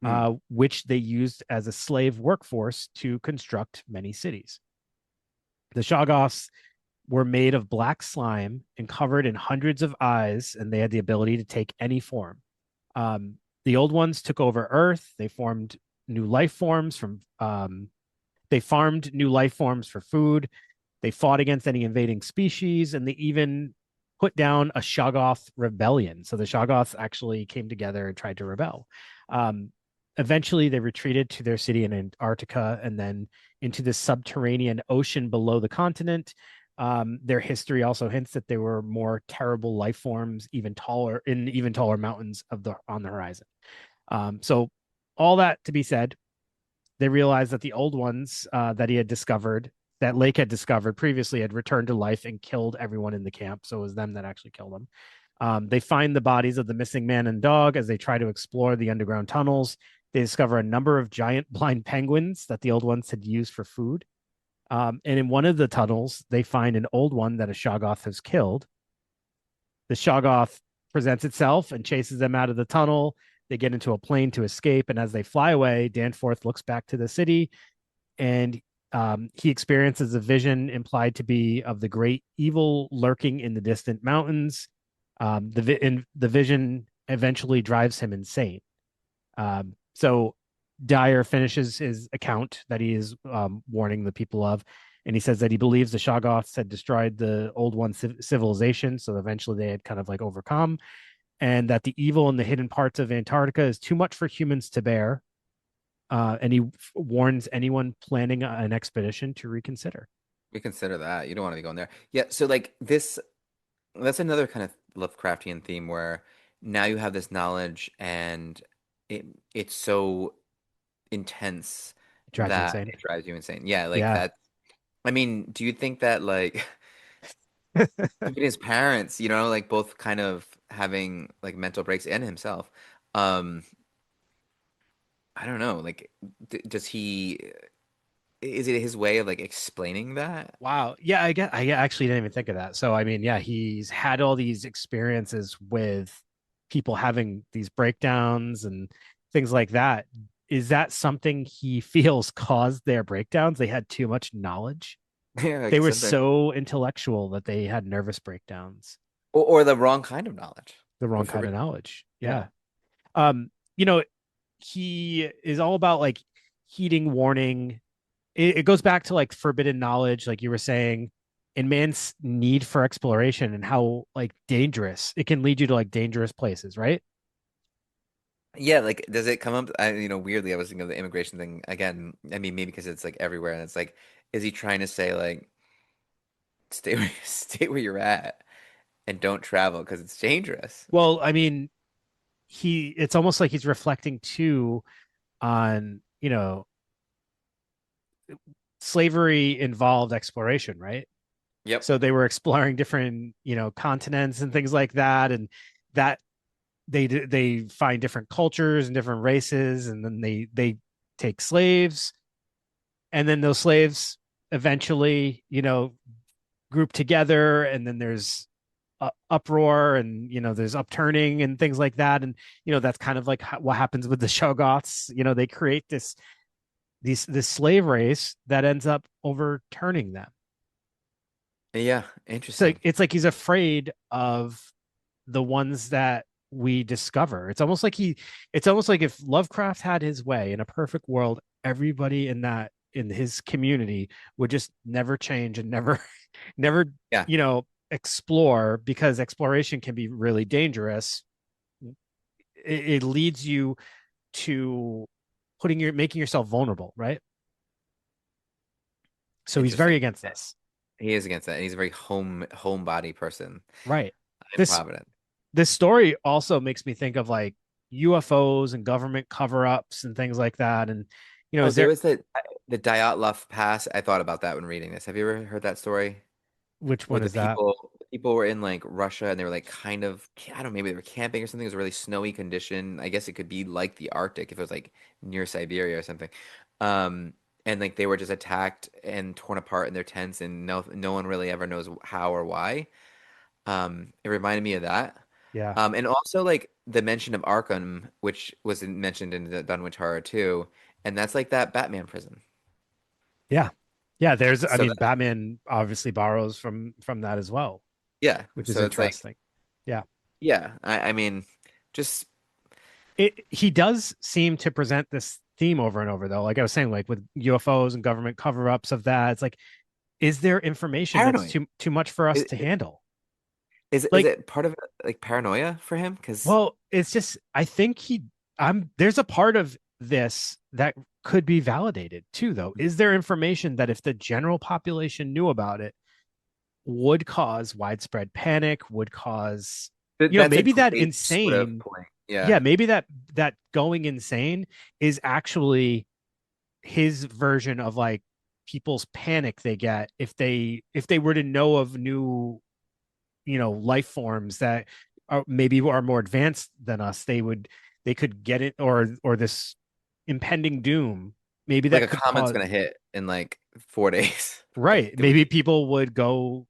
Mm. which they used as a slave workforce to construct many cities. The Shoggoths were made of black slime and covered in hundreds of eyes, and they had the ability to take any form. The old ones took over Earth. They formed new life forms from. They farmed new life forms for food. They fought against any invading species, and they even put down a Shoggoth rebellion. So the Shoggoths actually came together and tried to rebel. Um, Eventually, they retreated to their city in Antarctica and then into the subterranean ocean below the continent. Their history also hints that they were more terrible life forms, even taller mountains of the on the horizon. So, all that to be said, they realized that the old ones that he had discovered, that Lake had discovered previously, had returned to life and killed everyone in the camp. So it was them that actually killed them. They find the bodies of the missing man and dog as they try to explore the underground tunnels. They discover a number of giant blind penguins that the old ones had used for food. And in one of the tunnels, they find an old one that a Shoggoth has killed. The Shoggoth presents itself and chases them out of the tunnel. They get into a plane to escape. And as they fly away, Danforth looks back to the city and he experiences a vision implied to be of the great evil lurking in the distant mountains. The vision eventually drives him insane. So Dyer finishes his account that he is warning the people of, and he says that he believes the Shoggoths had destroyed the old one civilization, so eventually they had kind of like overcome, and that the evil in the hidden parts of Antarctica is too much for humans to bear. And he warns anyone planning an expedition to reconsider. We consider that. You don't want to be going there. Yeah, so like this, that's another kind of Lovecraftian theme where now you have this knowledge and it's so intense It drives you that insane. it drives you insane. Yeah, like Yeah. that. I mean, do you think that like even his parents, like both kind of having like mental breaks and himself, um, I don't know, like d does he is it his way of like explaining that? Wow. Yeah, I actually didn't even think of that. So I mean, yeah, he's had all these experiences with people having these breakdowns and things like that. Is that something he feels caused their breakdowns? They had too much knowledge. Yeah, They like were sometimes so intellectual that they had nervous breakdowns. or the wrong kind of knowledge. The Or wrong for kind real. of knowledge. Yeah. Yeah. You know, he is all about like heeding warning. It goes back to like forbidden knowledge, like you were saying, and man's need for exploration and how like dangerous it can lead you to like dangerous places, right? Yeah, like does it come up weirdly I was thinking of the immigration thing again. I mean, maybe because it's like everywhere and it's like is he trying to say like stay where you're at and don't travel because it's dangerous? Well, I mean, it's almost like he's reflecting too on, slavery involved exploration, right? Yep. So they were exploring different, continents and things like that, and that they find different cultures and different races, and then they take slaves, and then those slaves eventually, group together, and then there's uproar, and there's upturning and things like that, and that's kind of like what happens with the Shoggoths. They create this slave race that ends up overturning them. Yeah, It's like interesting. it's like he's afraid of the ones that we discover. It's almost like if Lovecraft had his way in a perfect world, everybody in his community would just never change and never never, Yeah. explore, because exploration can be really dangerous. It leads you to making yourself vulnerable, right? So he's very Interesting. against this. He is against that. And he's a very homebody person Right. in This Providence. this story also makes me think of like UFOs and government cover-ups and things like that. And Oh, is there there was the Dyatlov Pass. I thought about that when reading this. Have you ever heard that story? which Where one the is that? people were in like Russia and they were like kind of I don't know, maybe they were camping or something. It was a really snowy condition. I guess it could be like the Arctic if it was like near Siberia or something. Um, and like they were just attacked and torn apart in their tents and no one really ever knows how or why. It reminded me of that. Yeah. And also like the mention of Arkham, which was mentioned in the Dunwich Horror too, and that's like that Batman prison. Yeah. Yeah, there's I So mean that, Batman obviously borrows from that as well, yeah, which is so it's like, interesting. Yeah. yeah, I mean, just He does seem to present this theme over and over though. Like I was saying, like with UFOs and government cover-ups of that, it's like, is there information that's paranoid. too much for us Is, to handle? is Like, it part of like paranoia for him? Because well, it's just I think I'm there's a part of this that could be validated too, though. Is there information that if the general population knew about it, would cause widespread panic, would cause, that's a maybe that great sort of insane, point. yeah, Yeah. maybe that going insane is actually his version of like people's panic they get if they were to know of new, life forms that are more advanced than us. They could get it, or this impending doom maybe Like that a could comet's cause, gonna hit in like 4 days. Like right, maybe people would go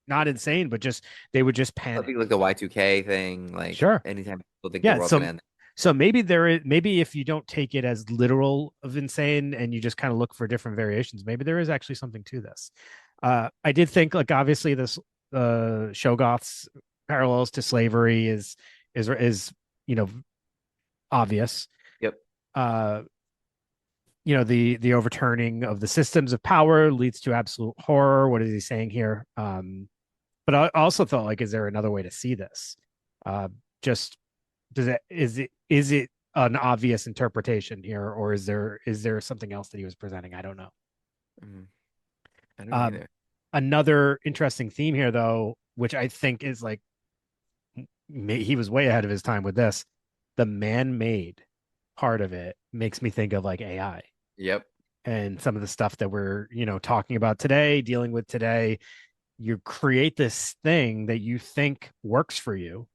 not insane, but just they would just I think panic. like the Y2K thing, like Sure. anytime people think the Yeah, world's gonna so end. maybe there is, maybe if you don't take it as literal of insane and you just kind of look for different variations, maybe there is actually something to this. I did think, like, obviously this Shoggoth's parallels to slavery is you know obvious. Yep. uh the overturning of the systems of power leads to absolute horror. What is he saying here? But I also thought, like, is there another way to see this? Just does it is it an obvious interpretation here, or is there something else that he was presenting? I don't know. Mhm. I don't know um either. Another interesting theme here, though, which I think is like, he was way ahead of his time with this. The man-made part of it makes me think of like AI Yep. and some of the stuff that we're, talking about today, dealing with today. You create this thing that you think works for you,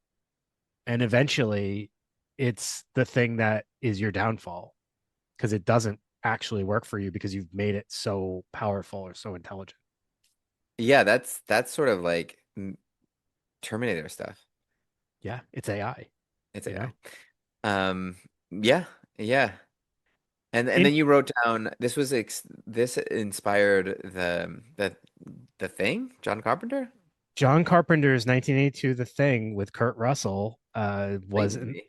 and eventually it's the thing that is your downfall because it doesn't actually work for you because you've made it so powerful or so intelligent. Yeah, that's sort of like Terminator stuff. Yeah, it's AI, It's you know. AI. Yeah, yeah. And In then you wrote down this was ex this inspired the thing, John Carpenter? John Carpenter's 1982 The Thing with Kurt Russell Great was movie.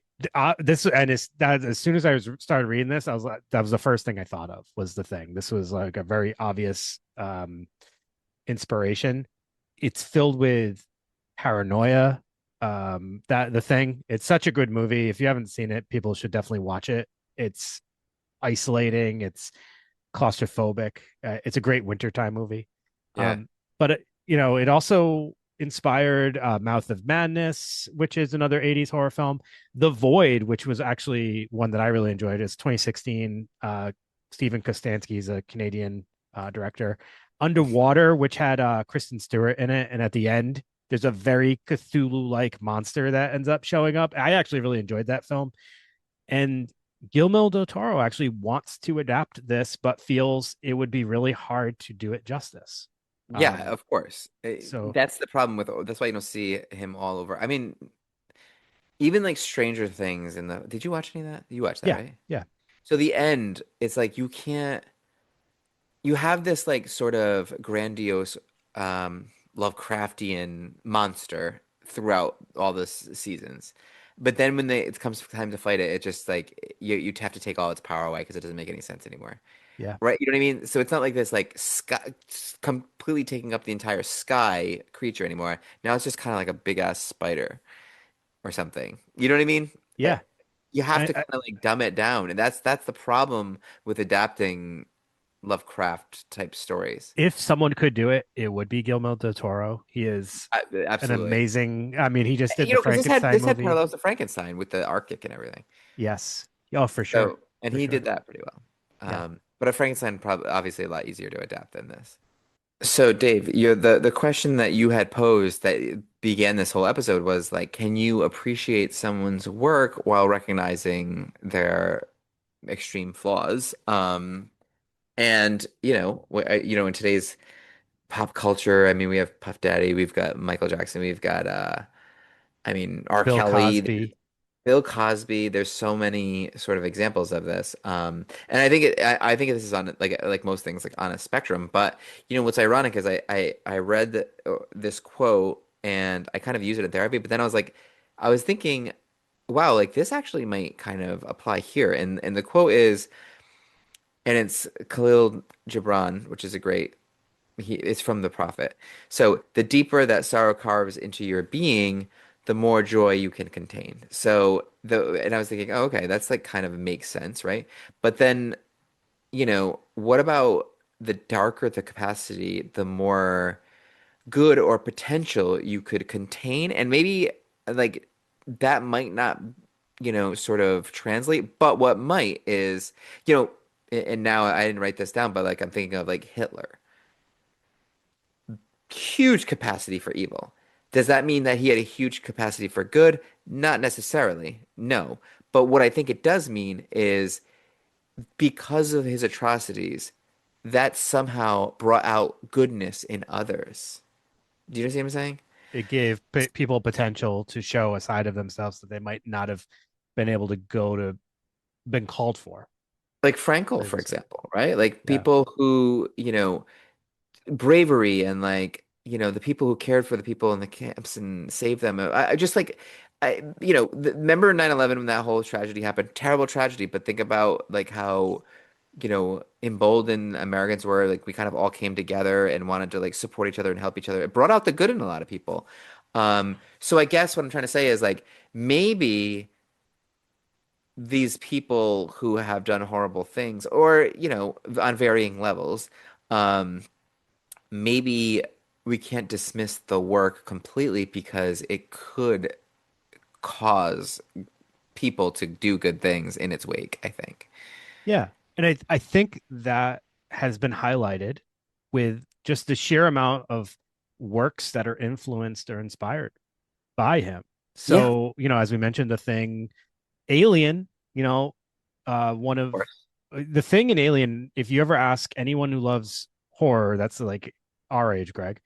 this, and it's that as soon as I started reading this, I was like, that was the first thing I thought of was The Thing. This was like a very obvious inspiration. It's filled with paranoia. That The Thing, it's such a good movie. If you haven't seen it, people should definitely watch it. It's isolating. It's claustrophobic. It's a great wintertime movie. Yeah. But it also inspired Mouth of Madness, which is another 80s horror film. The Void, which was actually one that I really enjoyed, is 2016. Stephen Kostansky is a Canadian director. Underwater, which had Kristen Stewart in it, and at the end, there's a very Cthulhu-like monster that ends up showing up. I actually really enjoyed that film, and Guillermo del Toro actually wants to adapt this, but feels it would be really hard to do it justice. Yeah, Um, of course. so That's the problem with that's why you don't see him all over. I mean, even like Stranger Things in the did you watch any of that? You watched that, yeah, right? yeah, So the end, it's like you can't you have this like sort of grandiose Lovecraftian monster throughout all the seasons. But then when it comes time to fight it, it just like you have to take all its power away because it doesn't make any sense anymore. yeah. Right? You know what I mean? So it's not like this like sky completely taking up the entire sky creature anymore. Now it's just kind of like a big ass spider or something. You know what I mean? Yeah. You have to I, kind of like dumb it down, and that's the problem with adapting Lovecraft type stories. if someone could do it, it would be Guillermo del Toro. He is an Absolutely. amazing. I mean, he just did You the know, because this had Frankenstein this had movie. parallels to Frankenstein with the Arctic and everything. Yes. Oh, for sure, So, and for he sure. did that pretty well. Yeah. But a Frankenstein probably obviously a lot easier to adapt than this. So, Dave, the question that you had posed that began this whole episode was like, can you appreciate someone's work while recognizing their extreme flaws? And in today's pop culture, I mean, we have Puff Daddy, we've got Michael Jackson, we've got I mean, R. Bill Kelly. Cosby. Bill Cosby, there's so many sort of examples of this. And I think this is on like most things like on a spectrum. But what's ironic is I read this quote and I kind of use it in therapy, but then I was thinking, wow, like this actually might kind of apply here. And the quote is, and it's Khalil Gibran, which is a great it's from the prophet. So the deeper that sorrow carves into your being, the more joy you can contain. And I was thinking, oh, okay, that's like kind of makes sense, right? But then, what about the darker the capacity, the more good or potential you could contain? And maybe like that might not, sort of translate, but what might is, and now I didn't write this down, but like I'm thinking of like Hitler huge capacity for evil. Does that mean that he had a huge capacity for good? Not necessarily. No. But what I think it does mean is because of his atrocities, that somehow brought out goodness in others. Do you know what I'm saying? It gave people potential to show a side of themselves that they might not have been able to go to been called for Like Frankel, for previously. example, right? Like Yeah. people who, bravery and like the people who cared for the people in the camps and saved them. I just like remember 9/11 when that whole tragedy happened, terrible tragedy, but think about like how emboldened Americans were, like we kind of all came together and wanted to like support each other and help each other. It brought out the good in a lot of people. So I guess what I'm trying to say is like maybe these people who have done horrible things or on varying levels um maybe we can't dismiss the work completely because it could cause people to do good things in its wake, I think. Yeah. And I think that has been highlighted with just the sheer amount of works that are influenced or inspired by him. Yeah, of So, as we mentioned, the thing, Alien, one of course. the thing in Alien, if you ever ask anyone who loves horror, that's like our age, Greg,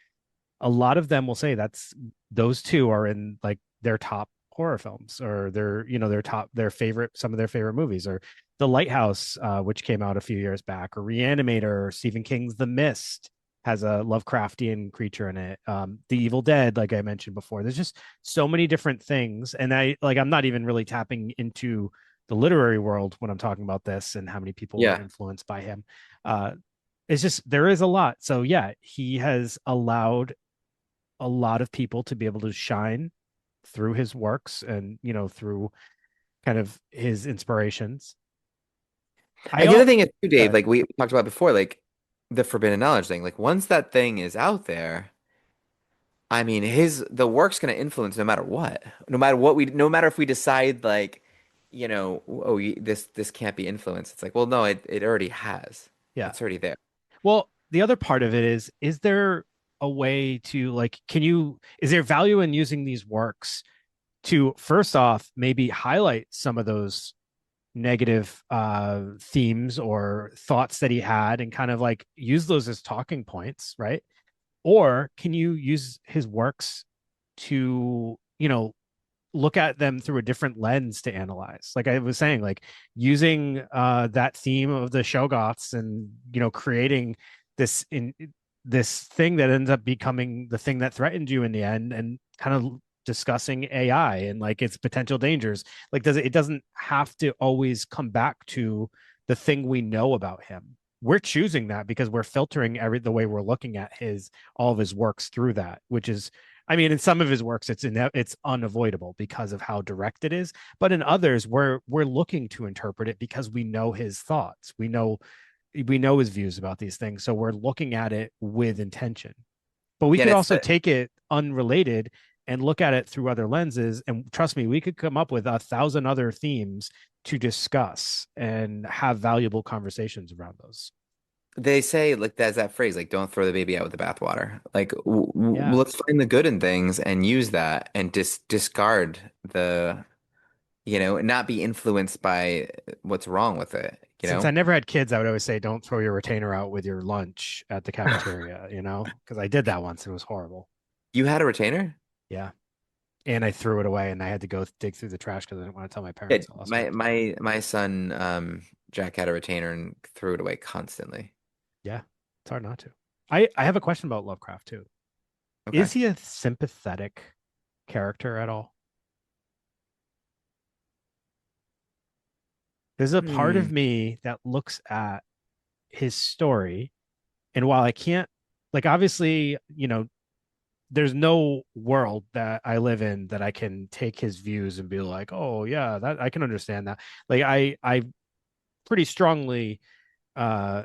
a lot of them will say that's those two are in like their top horror films or their top their favorite some of their favorite movies or The Lighthouse, which came out a few years back, or Reanimator, or Stephen King's The Mist has a Lovecraftian creature in it. The Evil Dead, like I mentioned before, there's just so many different things, and I'm not even really tapping into the literary world when I'm talking about this and how many people were Yeah. influenced by him. Uh, it's just there is a lot. So yeah, he has allowed a lot of people to be able to shine through his works and through kind of his inspirations. I And the other don't thing is too, Dave, good. like we talked about before, like the forbidden knowledge thing. Like once that thing is out there, I mean, the work's going to influence no matter what. No matter if we decide like, oh, this can't be influenced. It's like, well, no, it already has. Yeah. It's already there. Well, the other part of it is there a way to like is there value in using these works to first off maybe highlight some of those negative themes or thoughts that he had and kind of like use those as talking points, right? Or can you use his works to, look at them through a different lens to analyze? Like I was saying, like using that theme of the Shoggoths and, creating in this thing that ends up becoming the thing that threatened you in the end and kind of discussing AI and like its potential dangers. Like it doesn't have to always come back to the thing we know about him. We're choosing that because we're filtering the way we're looking at all of his works through that, which is, I mean, in some of his works, it's unavoidable because of how direct it is. But in others, we're looking to interpret it because we know his thoughts. We know his views about these things, so we're looking at it with intention. But we Yeah, and could it's also take it unrelated and look at it through other lenses. And trust me, we could come up with 1,000 other themes to discuss and have valuable conversations around those. they say like there's that phrase like don't throw the baby out with the bathwater. Like Yeah. let's find the good in things and use that and discard the not be influenced by what's wrong with it, you Since know? I never had kids, I would always say, don't throw your retainer out with your lunch at the cafeteria, because I did that once. It was horrible. You had a retainer? Yeah. and I threw it away, and I had to go dig through the trash because I didn't want to tell my Yeah, parents I lost my my retainer. my son Jack had a retainer and threw it away constantly. Yeah, it's hard not to. I have a question about Lovecraft too. Okay. Is he a sympathetic character at all? There's a part Hmm. of me that looks at his story, and while I can't, like, obviously, there's no world that I live in that I can take his views and be like, oh yeah, that I can understand that. Like I pretty strongly uh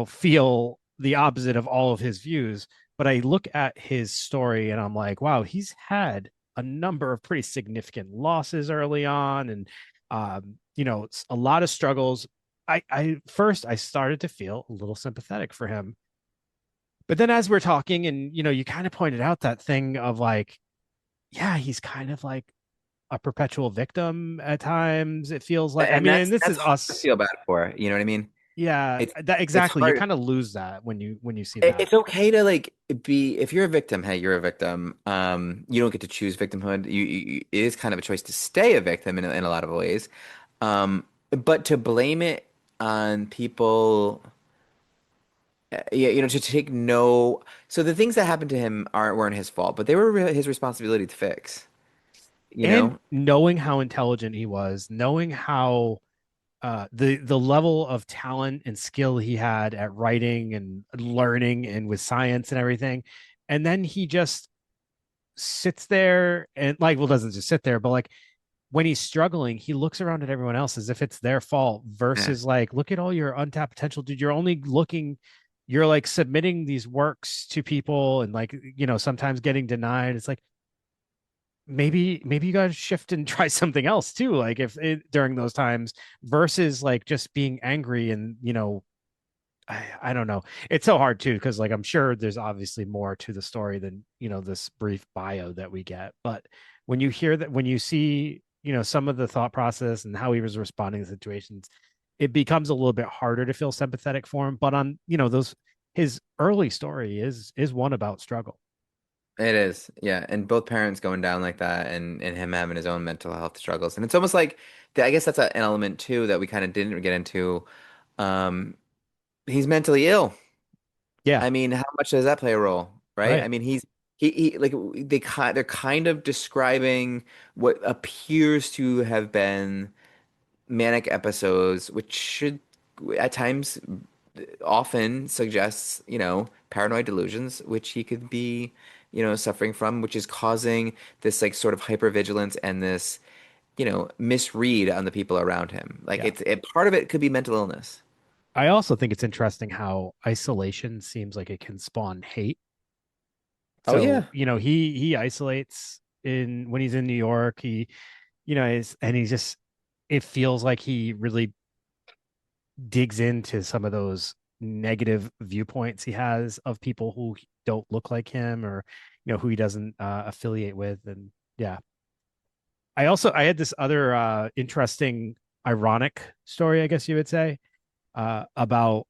feel the opposite of all of his views, but I look at his story and I'm like, wow, he's had a number of pretty significant losses early on, and a lot of struggles. I first I started to feel a little sympathetic for him, but then as we're talking, and you kind of pointed out that thing of like, yeah, he's kind of like a perpetual victim at times. It feels like, I And mean, and this that's is hard to us. feel bad for. You know what I mean? Yeah, It's that it's exactly. You hard. kind of lose that when you see that. It's okay to like be if you're a victim, hey, you're a victim. You don't get to choose victimhood. It is kind of a choice to stay a victim in a lot of ways. But to blame it on people, yeah, to take no. So the things that happened to him weren't his fault, but they were his responsibility to fix. You And know, knowing how intelligent he was, knowing how the level of talent and skill he had at writing and learning and with science and everything, and then he just sits there and, like, well, doesn't just sit there, but like when he's struggling, he looks around at everyone else as if it's their fault yeah. versus like, look at all your untapped potential, dude. You're like submitting these works to people and, like, sometimes getting denied. It's like, maybe you gotta shift and try something else too. Like if during those times versus like just being angry and I don't know. It's so hard too because, like, I'm sure there's obviously more to the story than this brief bio that we get. But when you hear that, when you see some of the thought process and how he was responding to situations, it becomes a little bit harder to feel sympathetic for him. But on those his early story is one about struggle. It is, yeah, and both parents going down like that, and him having his own mental health struggles, and it's almost like I guess that's an element too that we kind of didn't get into. Um, he's mentally ill. Yeah, I mean, how much does that play a role, right? I right. mean, he like they're kind of describing what appears to have been manic episodes, which should at times often suggests, paranoid delusions, which he could be, suffering from, which is causing this like sort of hypervigilance and this, misread on the people around him. Like Yeah. part of it could be mental illness. I also think it's interesting how isolation seems like it can spawn hate. Oh So, yeah. he isolates in when he's in New York. He's just, it feels like he really digs into some of those negative viewpoints he has of people who don't look like him, or who he doesn't affiliate with. And yeah, I had this other interesting ironic story, I guess you would say, about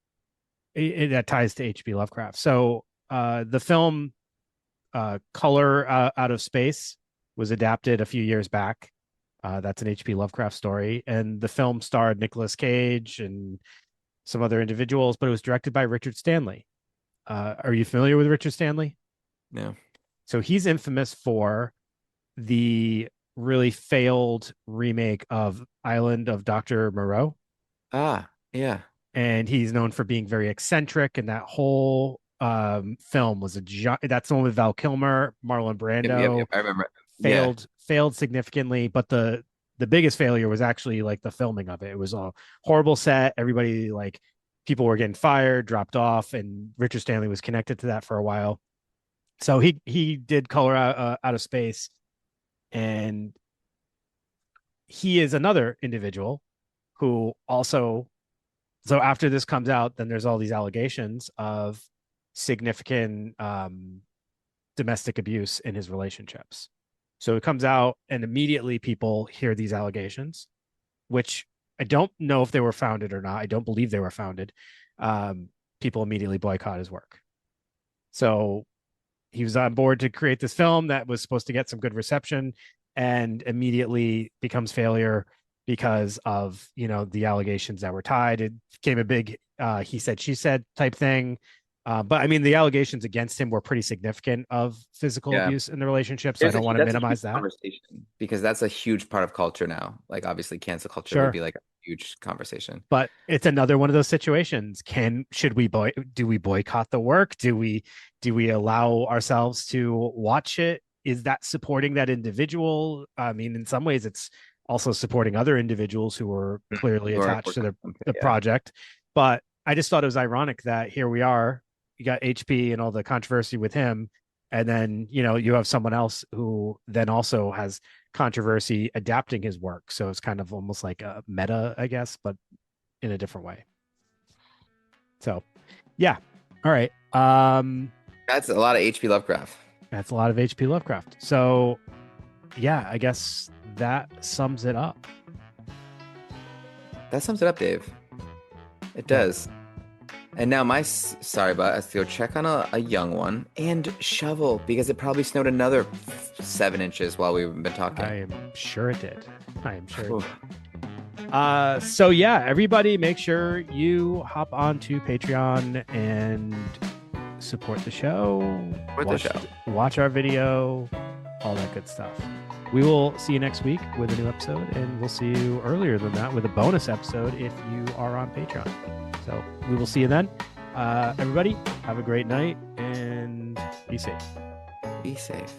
that ties to H.P. Lovecraft. So the film Color Out of Space was adapted a few years back. That's an H.P. Lovecraft story, and the film starred Nicolas Cage and some other individuals, but it was directed by Richard Stanley. Are you familiar with Richard Stanley? No. So he's infamous for the really failed remake of Island of Dr. Moreau, Ah, yeah. and he's known for being very eccentric. And that whole film was that's the one with Val Kilmer, Marlon Yep, yep, Brando. yep. I remember. Yeah. Failed significantly, but the biggest failure was actually like the filming of it. It was a horrible set. Everybody, like, people were getting fired, dropped off, and Richard Stanley was connected to that for a while. So he did Color Out of Space, and he is another individual who also, so after this comes out, then there's all these allegations of significant domestic abuse in his relationships. So it comes out, and immediately people hear these allegations, which I don't know if they were founded or not. I don't believe they were founded. Um, People immediately boycott his work. So he was on board to create this film that was supposed to get some good reception, and immediately becomes failure because of the allegations that were tied. It became a big he said she said type thing. But I mean, the allegations against him were pretty significant of physical Yeah. abuse in the relationship, so I don't want to That's a huge minimize that. conversation because that's a huge part of culture now. Like obviously cancel culture would Sure. be like a huge conversation. But it's another one of those situations. Should we do we boycott the work? Do we allow ourselves to watch it? Is that supporting that individual? I mean, in some ways it's also supporting other individuals who are clearly Or attached to the yeah. project. But I just thought it was ironic that here we are, you got HP and all the controversy with him, and then you have someone else who then also has controversy adapting his work. So it's kind of almost like a meta, I guess, but in a different way. So yeah. All right. That's a lot of HP Lovecraft. That's a lot of HP Lovecraft. So yeah, I guess that sums it up. That sums it up, Dave. It Yeah. does. And now sorry, but I have to go check on a young one and shovel because it probably snowed another 7 inches while we've been talking. I am sure it did. I am sure it Oof. did. So yeah, everybody make sure you hop onto Patreon and support the show. Watch our video, all that good stuff. We will see you next week with a new episode, and we'll see you earlier than that with a bonus episode if you are on Patreon. So we will see you then. Everybody, have a great night and be safe. Be safe.